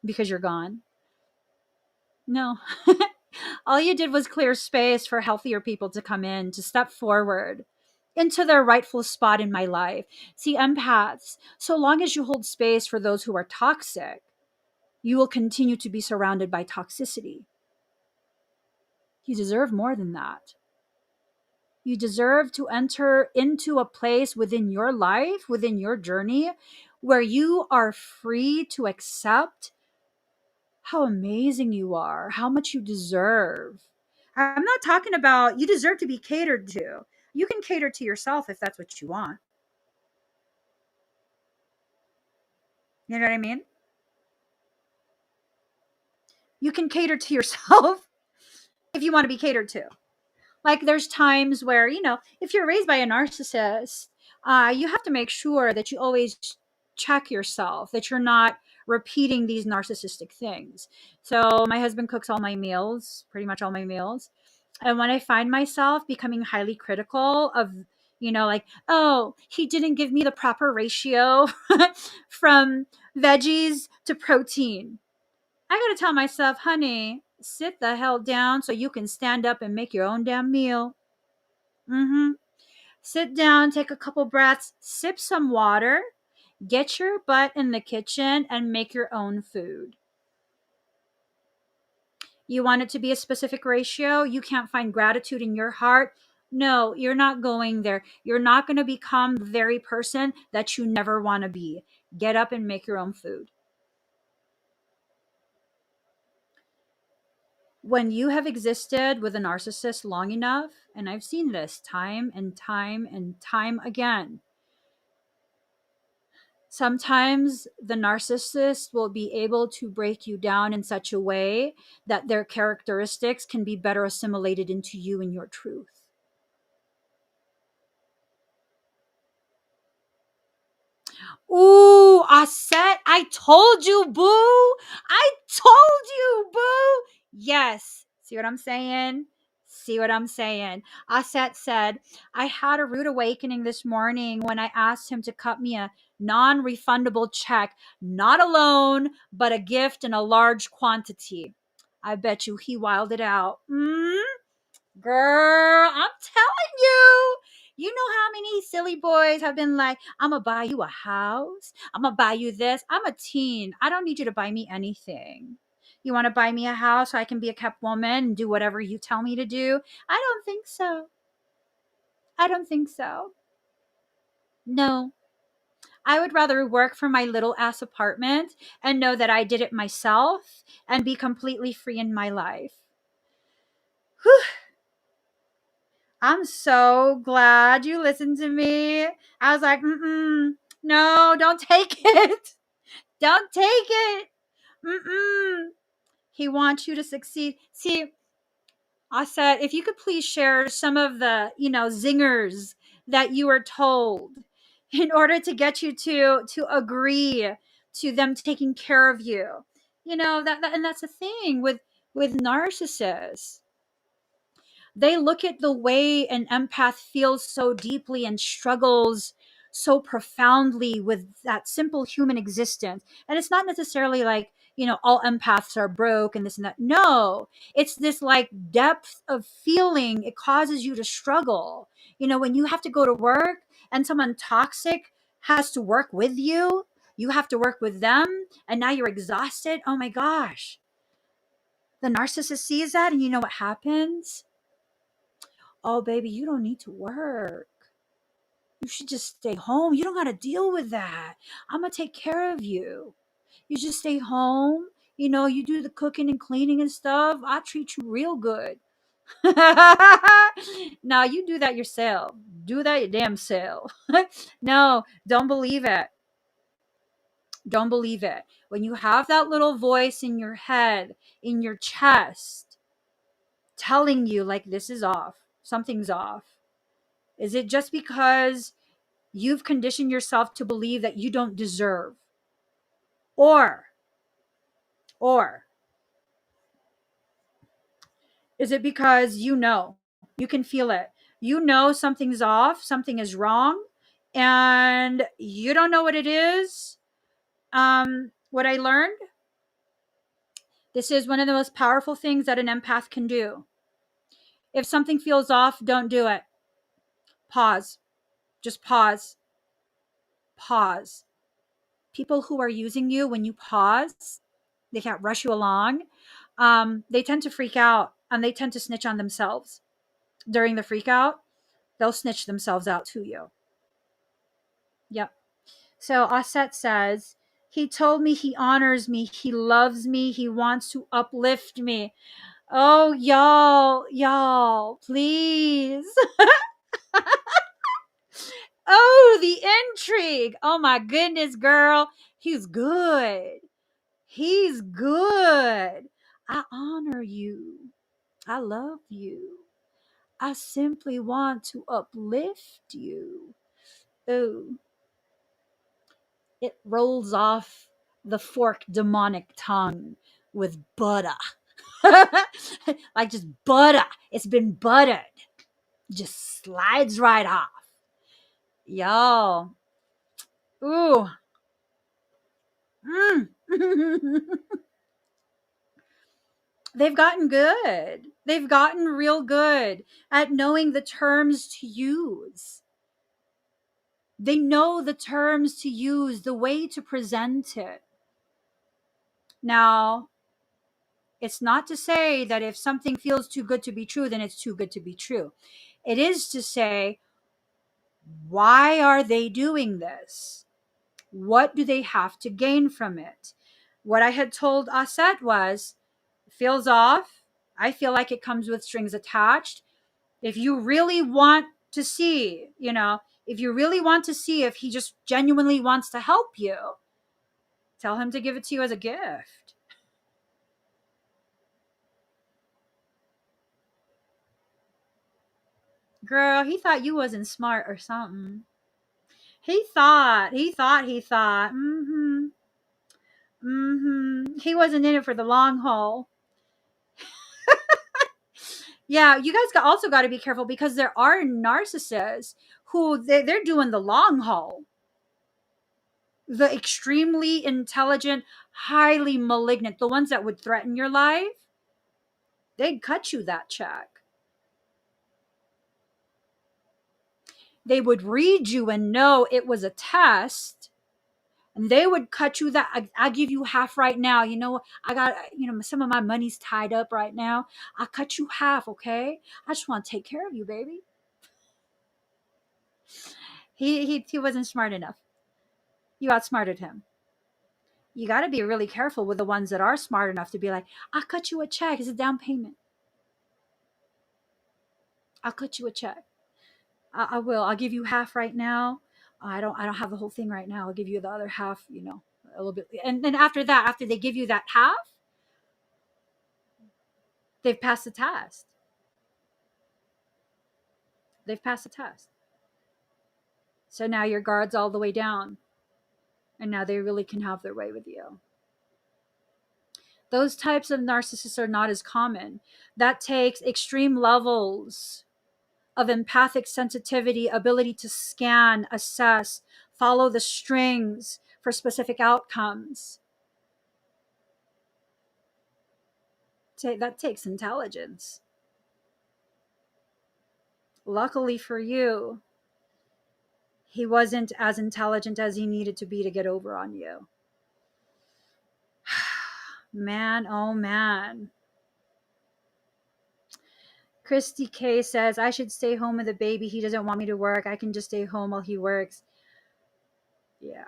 because you're gone. No. All you did was clear space for healthier people to come in, to step forward into their rightful spot in my life. See, empaths, so long as you hold space for those who are toxic, you will continue to be surrounded by toxicity. You deserve more than that. You deserve to enter into a place within your life, within your journey, where you are free to accept how amazing you are, how much you deserve. I'm not talking about you deserve to be catered to. You can cater to yourself if that's what you want. You know what I mean? You can cater to yourself if you want to be catered to. Like, there's times where, if you're raised by a narcissist, you have to make sure that you always check yourself, that you're not repeating these narcissistic things. So my husband cooks all my meals, pretty much all my meals. And when I find myself becoming highly critical of, like, oh, he didn't give me the proper ratio from veggies to protein, I got to tell myself, honey, sit the hell down so you can stand up and make your own damn meal. Sit down, take a couple breaths, sip some water, get your butt in the kitchen and make your own food. You want it to be a specific ratio? You can't find gratitude in your heart? No, you're not going there. You're not going to become the very person that you never want to be. Get up and make your own food. When you have existed with a narcissist long enough, and I've seen this time and time and time again, sometimes the narcissist will be able to break you down in such a way that their characteristics can be better assimilated into you and your truth. Ooh, I told you, boo. I told you, boo. Yes. See what I'm saying? See what I'm saying? Aset said, I had a rude awakening this morning when I asked him to cut me a non refundable check, not a loan, but a gift in a large quantity. I bet you he wilded out. Girl, I'm telling you. You know how many silly boys have been like, I'm going to buy you a house. I'm going to buy you this. I'm a teen. I don't need you to buy me anything. You want to buy me a house so I can be a kept woman and do whatever you tell me to do? I don't think so. I don't think so. No. I would rather work for my little ass apartment and know that I did it myself and be completely free in my life. Whew. I'm so glad you listened to me. I was like, no, don't take it. Don't take it. Mm-mm. He wants you to succeed. See, I said, if you could please share some of the, zingers that you were told in order to get you to agree to them taking care of you. That and that's the thing with narcissists. They look at the way an empath feels so deeply and struggles so profoundly with that simple human existence. And it's not necessarily like, all empaths are broke and this and that. No, it's this like depth of feeling. It causes you to struggle. When you have to go to work and someone toxic has to work with you, you have to work with them, and now you're exhausted. Oh my gosh. The narcissist sees that, and you know what happens? Oh, baby, you don't need to work. You should just stay home. You don't got to deal with that. I'm going to take care of you. You just stay home. You do the cooking and cleaning and stuff. I treat you real good. No, you do that yourself. Do that your damn self. No, don't believe it. Don't believe it. When you have that little voice in your head, in your chest, telling you, like, this is off, something's off. Is it just because you've conditioned yourself to believe that you don't deserve? Or is it because you can feel it? Something's off, something is wrong, and you don't know what it is. What I learned, this is one of the most powerful things that an empath can do. If something feels off, don't do it. Pause. Just pause. Pause. People who are using you, when you pause, they can't rush you along. They tend to freak out and they tend to snitch on themselves. During the freak out, they'll snitch themselves out to you. Yep. So Aset says, he told me he honors me, he loves me, he wants to uplift me. Oh, y'all, please. Oh, the intrigue. Oh my goodness, girl. He's good. He's good. I honor you. I love you. I simply want to uplift you. Oh, it rolls off the forked demonic tongue with butter. Like just butter. It's been buttered. Just slides right off. Y'all. Ooh. Mm. They've gotten good. They've gotten real good at knowing the terms to use. They know the terms to use, the way to present it. Now, it's not to say that if something feels too good to be true, then it's too good to be true. It is to say, why are they doing this? What do they have to gain from it? What I had told Aset was, feels off. I feel like it comes with strings attached. If you really want to see, if you really want to see if he just genuinely wants to help you, tell him to give it to you as a gift. Girl, he thought you wasn't smart or something. He thought. He wasn't in it for the long haul. Yeah, you guys also got to be careful because there are narcissists who they're doing the long haul. The extremely intelligent, highly malignant, the ones that would threaten your life, they'd cut you that check. They would read you and know it was a test, and they would cut you that. I give you half right now. You know, I got, some of my money's tied up right now. I'll cut you half, okay? I just want to take care of you, baby. He wasn't smart enough. You outsmarted him. You got to be really careful with the ones that are smart enough to be like, I'll cut you a check. It's a down payment. I'll cut you a check. I will. I'll give you half right now. I don't have the whole thing right now. I'll give you the other half, a little bit. And then after that, after they give you that half, they've passed the test. They've passed the test. So now your guard's all the way down. And now they really can have their way with you. Those types of narcissists are not as common. That takes extreme levels of empathic sensitivity, ability to scan, assess, follow the strings for specific outcomes. That takes intelligence. Luckily for you, he wasn't as intelligent as he needed to be to get over on you. Man, oh man. Christy K says, I should stay home with the baby. He doesn't want me to work. I can just stay home while he works. Yeah.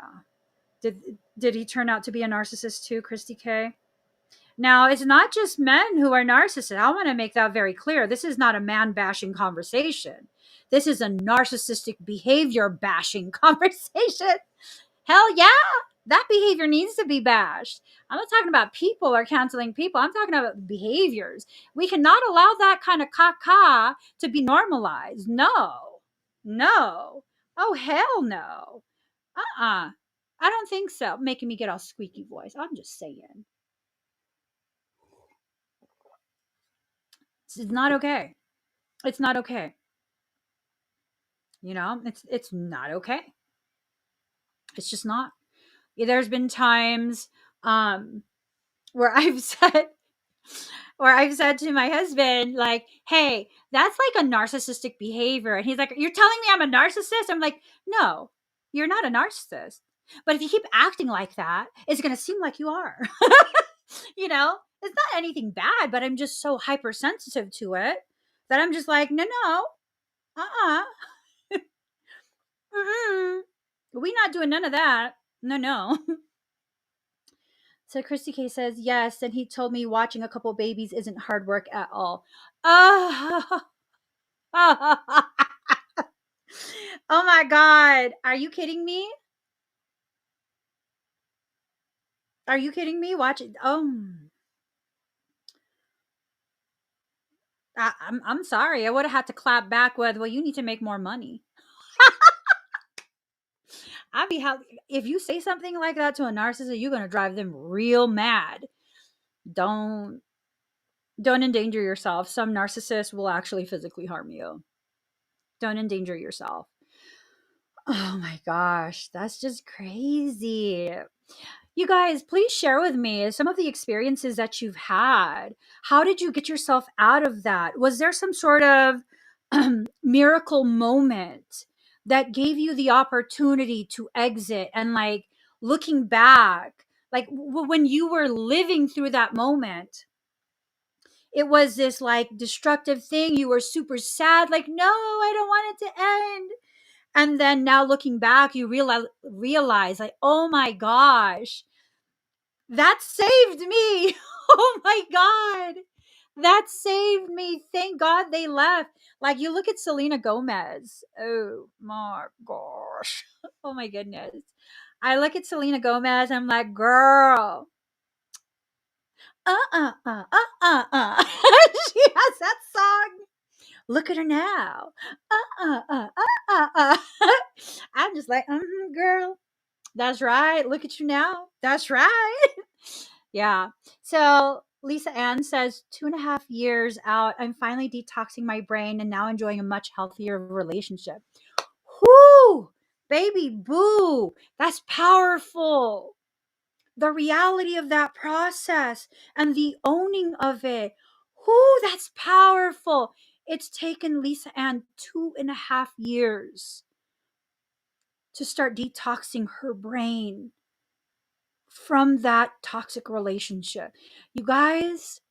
Did he turn out to be a narcissist too, Christy K? Now, it's not just men who are narcissists. I want to make that very clear. This is not a man bashing conversation. This is a narcissistic behavior bashing conversation. Hell yeah, that behavior needs to be bashed. I'm not talking about people or canceling people. I'm talking about behaviors. We cannot allow that kind of caca to be normalized. No. Oh, hell no. I don't think so. Making me get all squeaky voice. I'm just saying. It's not okay. It's not okay. It's not okay. It's just not. There's been times where I've said to my husband, like, hey, that's like a narcissistic behavior. And he's like, you're telling me I'm a narcissist? I'm like, no, you're not a narcissist. But if you keep acting like that, it's going to seem like you are. It's not anything bad, but I'm just so hypersensitive to it that I'm just like, no, uh-uh. We not doing none of that. No. So Christy K says, yes, and he told me watching a couple babies isn't hard work at all. Oh, oh my God. Are you kidding me? Are you kidding me? Watch it. I'm sorry. I would have had to clap back with, well, you need to make more money. If you say something like that to a narcissist, you're going to drive them real mad. Don't endanger yourself. Some narcissists will actually physically harm you. Don't endanger yourself. Oh my gosh, that's just crazy. You guys, please share with me some of the experiences that you've had. How did you get yourself out of that? Was there some sort of miracle moment that gave you the opportunity to exit? And like looking back, like when you were living through that moment, it was this like destructive thing. You were super sad, like, no, I don't want it to end. And then now looking back, you realize like, oh my gosh, that saved me. Oh my God. That saved me. Thank God they left. Like you look at Selena Gomez. Oh my gosh. Oh my goodness. I look at Selena Gomez. I'm like, girl. She has that song. Look at her now. I'm just like, girl, that's right. Look at you now. That's right. Yeah. So Lisa Ann says 2.5 years out, I'm finally detoxing my brain and now enjoying a much healthier relationship. Whoo, baby boo. That's powerful. The reality of that process and the owning of it. Whoo, that's powerful. It's taken Lisa Ann 2.5 years to start detoxing her brain from that toxic relationship. You guys,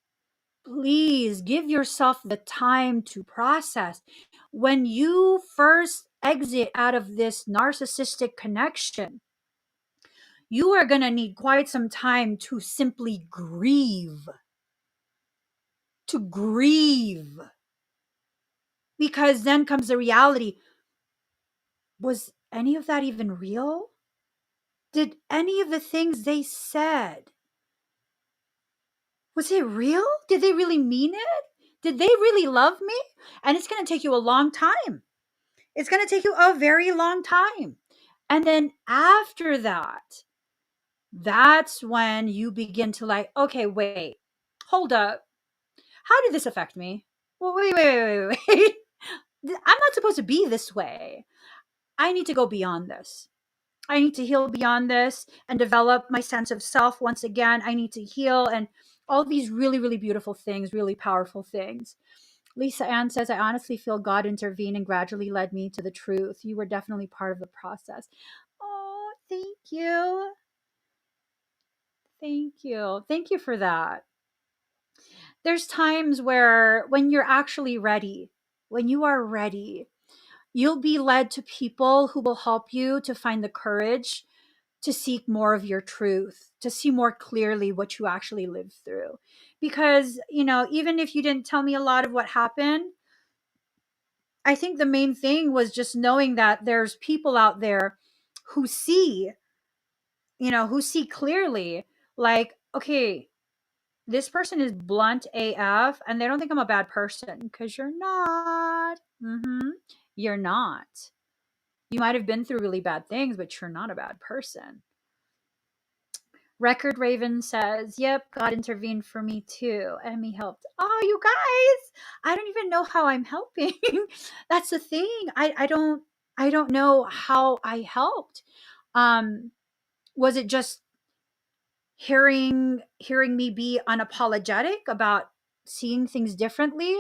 please give yourself the time to process. When you first exit out of this narcissistic connection, you are going to need quite some time to simply grieve. To grieve. Because then comes the reality. Was any of that even real? Did any of the things they said, was it real? Did they really mean it? Did they really love me? And it's going to take you a long time. It's going to take you a very long time. And then after that, that's when you begin to like, okay, wait, hold up. How did this affect me? Well, wait. I'm not supposed to be this way. I need to go beyond this. I need to heal beyond this and develop my sense of self once again. I need to heal and all these really, really beautiful things, really powerful things. Lisa Ann says, I honestly feel God intervened and gradually led me to the truth. You were definitely part of the process. Oh, thank you. Thank you. Thank you for that. There's times where when you're actually ready, when you are ready, you'll be led to people who will help you to find the courage to seek more of your truth, to see more clearly what you actually lived through. Because, even if you didn't tell me a lot of what happened, I think the main thing was just knowing that there's people out there who see, who see clearly, like, okay, this person is blunt AF and they don't think I'm a bad person because you're not. You're not. You might have been through really bad things, but you're not a bad person. Record Raven says, yep, God intervened for me too. Emmie helped. Oh, you guys, I don't even know how I'm helping. That's the thing. I don't know how I helped. Was it just hearing me be unapologetic about seeing things differently?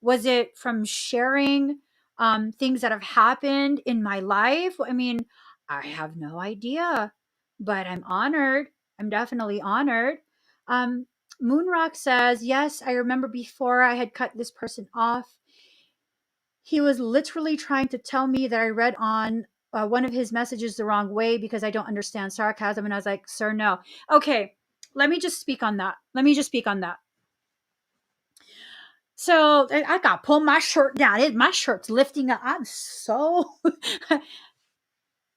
Was it from sharing things that have happened in my life? I mean, I have no idea, but I'm honored. I'm definitely honored. um, Moonrock says, yes, I remember before I had cut this person off, he was literally trying to tell me that I read on one of his messages the wrong way because I don't understand sarcasm. And I was like, sir, no. Okay, let me just speak on that. So I got to pull my shirt down. My shirt's lifting up. I'm so.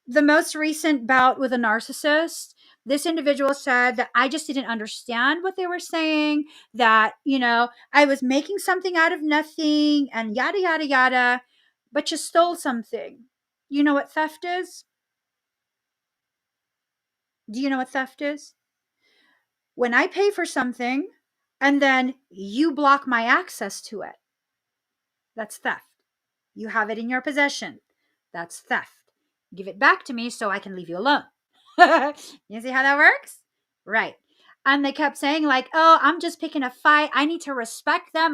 The most recent bout with a narcissist, this individual said that I just didn't understand what they were saying, that, I was making something out of nothing and yada, yada, yada, but you stole something. You know what theft is? Do you know what theft is? When I pay for something and then you block my access to it, that's theft. You have it in your possession. That's theft. Give it back to me so I can leave you alone. You see how that works? Right. And they kept saying, like, oh, I'm just picking a fight. I need to respect them.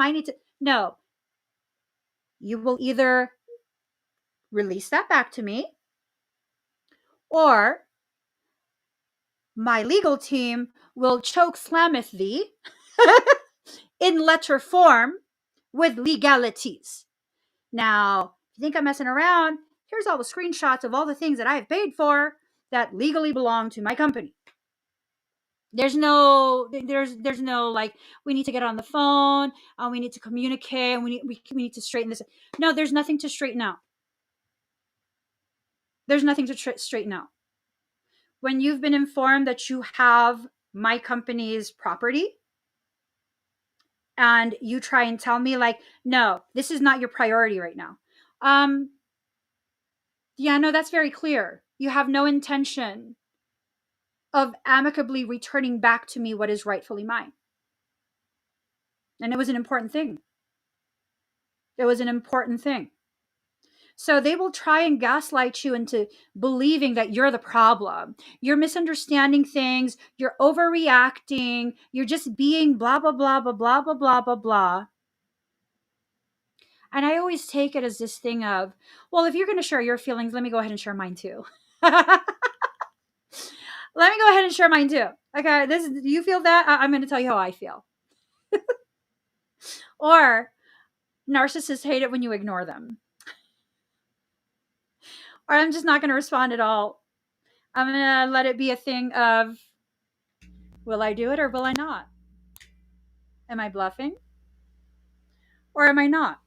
No. You will either release that back to me, or my legal team will choke slammeth thee in letter form with legalities. Now, if you think I'm messing around, here's all the screenshots of all the things that I've paid for that legally belong to my company. There's no like, we need to get on the phone, we need to communicate, and we need to straighten this. No, there's nothing to straighten out. There's nothing to straighten out. When you've been informed that you have my company's property and you try and tell me like, no, this is not your priority right now. Um, yeah, no, that's very clear. You have no intention of amicably returning back to me what is rightfully mine. And it was an important thing. It was an important thing. So they will try and gaslight you into believing that you're the problem. You're misunderstanding things. You're overreacting. You're just being blah, blah, blah, blah, blah, blah, blah, blah, blah. And I always take it as this thing of, well, if you're going to share your feelings, let me go ahead and share mine too. Let me go ahead and share mine too. Okay, this you feel that? I'm going to tell you how I feel. Or narcissists hate it when you ignore them. Or I'm just not going to respond at all. I'm going to let it be a thing of, will I do it or will I not? Am I bluffing or am I not?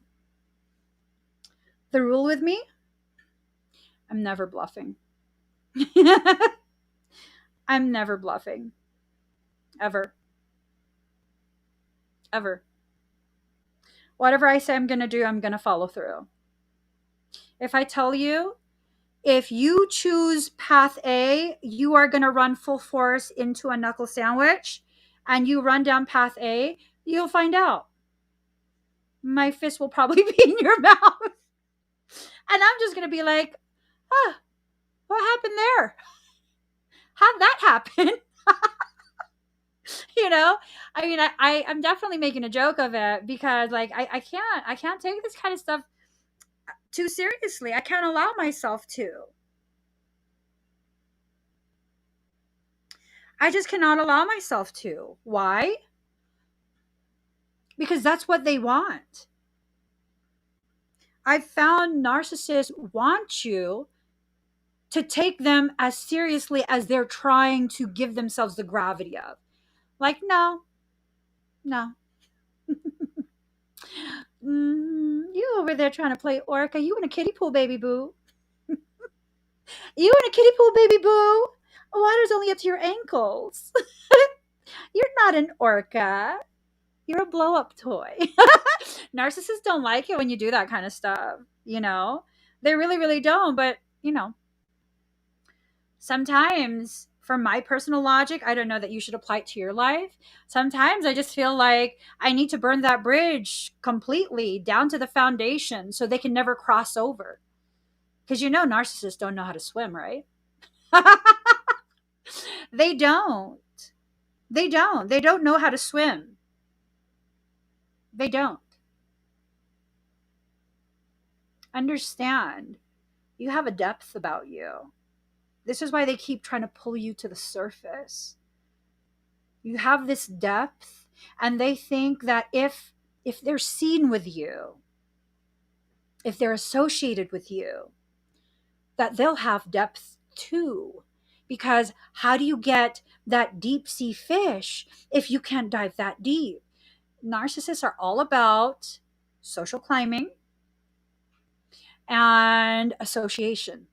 The rule with me, I'm never bluffing. I'm never bluffing. Ever. Ever. Whatever I say I'm going to do, I'm going to follow through. If I tell you, if you choose path A, you are going to run full force into a knuckle sandwich, and you run down path A, you'll find out. My fist will probably be in your mouth. And I'm just going to be like, ah, what happened there? How'd that happen? You know, I mean, I'm definitely making a joke of it because like, I can't take this kind of stuff too seriously. I can't allow myself to. I just cannot allow myself to. Why? Because that's what they want. I've found narcissists want you to take them as seriously as they're trying to give themselves the gravity of. Like, no, no. You over there trying to play orca. You in a kiddie pool, baby boo. You in a kiddie pool, baby boo. Water's only up to your ankles. You're not an orca. You're a blow up toy. Narcissists don't like it when you do that kind of stuff, you know? They really, really don't. But, you know, sometimes from my personal logic, I don't know that you should apply it to your life. Sometimes I just feel like I need to burn that bridge completely down to the foundation so they can never cross over. Because you know, narcissists don't know how to swim, right? They don't. They don't. They don't know how to swim. They don't. Understand. You have a depth about you. This is why they keep trying to pull you to the surface. You have this depth, and they think that if they're seen with you, if they're associated with you, that they'll have depth too. Because how do you get that deep sea fish if you can't dive that deep? Narcissists are all about social climbing and association.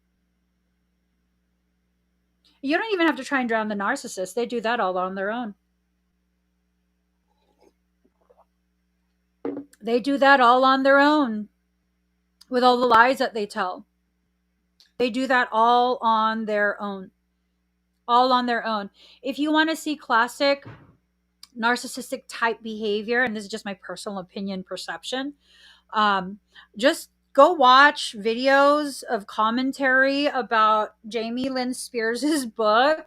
You don't even have to try and drown the narcissist. They do that all on their own. They do that all on their own with all the lies that they tell. They do that all on their own. All on their own. If you want to see classic narcissistic type behavior, and this is just my personal opinion, perception, just go watch videos of commentary about Jamie Lynn Spears' book.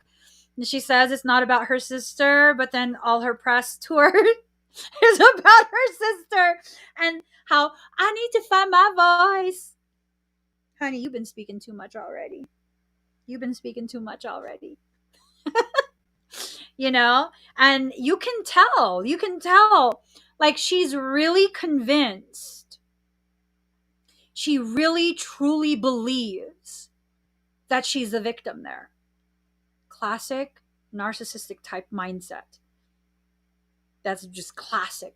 And she says it's not about her sister, but then all her press tour is about her sister and how I need to find my voice. Honey, you've been speaking too much already. You've been speaking too much already. You know? And you can tell, like she's really convinced. She really truly believes that she's the victim there. Classic narcissistic type mindset. That's just classic.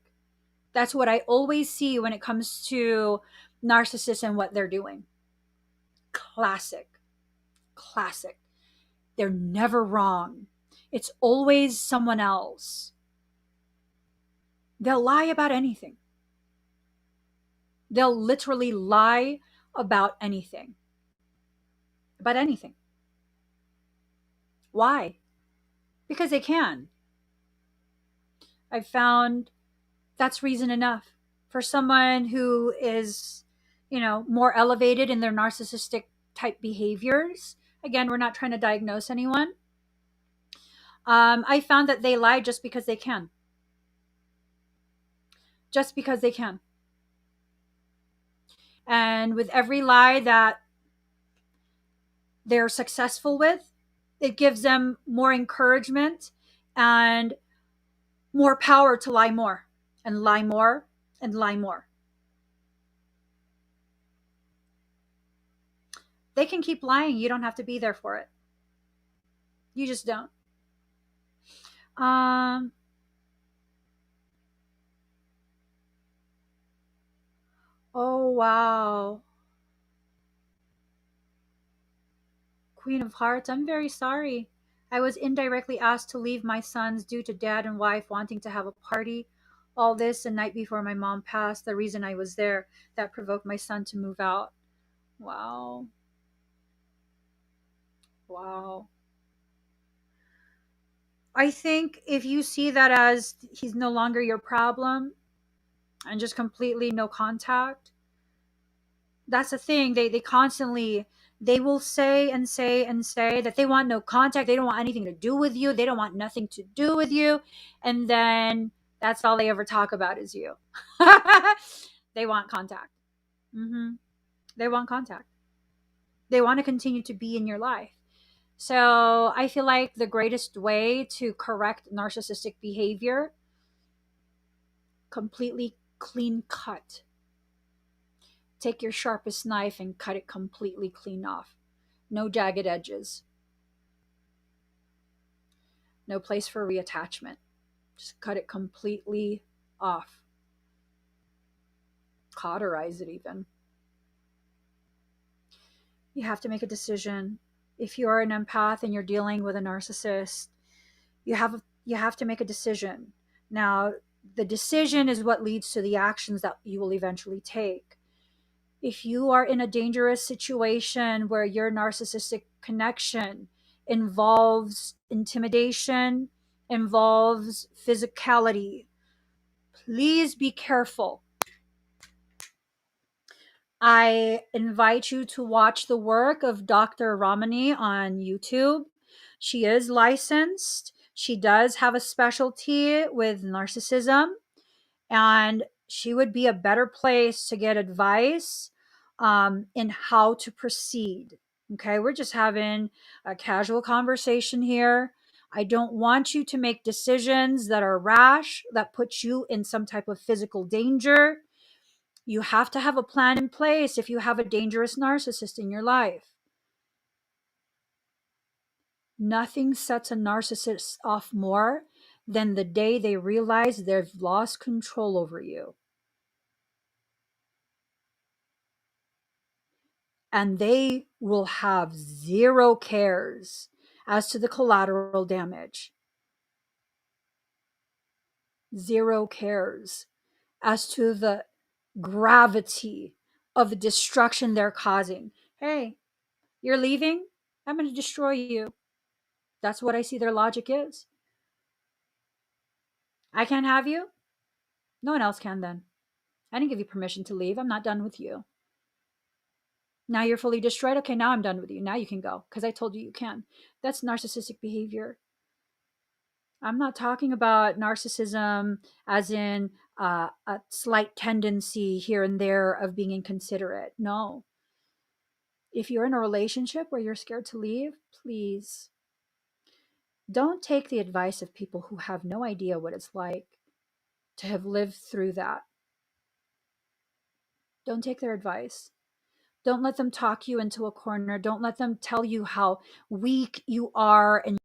That's what I always see when it comes to narcissists and what they're doing. Classic. Classic. They're never wrong. It's always someone else. They'll lie about anything. They'll literally lie about anything. About anything. Why? Because they can. I've found that's reason enough for someone who is, more elevated in their narcissistic type behaviors. Again, we're not trying to diagnose anyone. I found that they lie just because they can. Just because they can. And with every lie that they're successful with, it gives them more encouragement and more power to lie more and lie more and lie more. They can keep lying. You don't have to be there for it. You just don't. Um, oh, wow. Queen of Hearts, I'm very sorry. I was indirectly asked to leave my sons due to dad and wife wanting to have a party. All this the night before my mom passed. The reason I was there, that provoked my son to move out. Wow. Wow. I think if you see that as he's no longer your problem and just completely no contact, that's the thing. They constantly, they will say and say and say that they want no contact. They don't want anything to do with you. They don't want nothing to do with you. And then that's all they ever talk about is you. They want contact. Hmm. They want contact. They want to continue to be in your life. So I feel like the greatest way to correct narcissistic behavior, completely clean cut. Take your sharpest knife and cut it completely clean off. No jagged edges. No place for reattachment. Just cut it completely off. Cauterize it even. You have to make a decision. If you're an empath and you're dealing with a narcissist, you have to make a decision. Now, the decision is what leads to the actions that you will eventually take. If you are in a dangerous situation where your narcissistic connection involves intimidation, involves physicality, please be careful. I invite you to watch the work of Dr. Ramani on YouTube. She is licensed. She does have a specialty with narcissism, and she would be a better place to get advice in how to proceed. Okay, we're just having a casual conversation here. I don't want you to make decisions that are rash, that put you in some type of physical danger. You have to have a plan in place if you have a dangerous narcissist in your life. Nothing sets a narcissist off more than the day they realize they've lost control over you. And they will have zero cares as to the collateral damage. Zero cares as to the gravity of the destruction they're causing. Hey, you're leaving? I'm going to destroy you. That's what I see their logic is. I can't have you? No one else can then. I didn't give you permission to leave. I'm not done with you. Now you're fully destroyed. Okay, now I'm done with you. Now you can go because I told you you can. That's narcissistic behavior. I'm not talking about narcissism as in a slight tendency here and there of being inconsiderate. No. If you're in a relationship where you're scared to leave, please don't take the advice of people who have no idea what it's like to have lived through that. Don't take their advice. Don't let them talk you into a corner. Don't let them tell you how weak you are and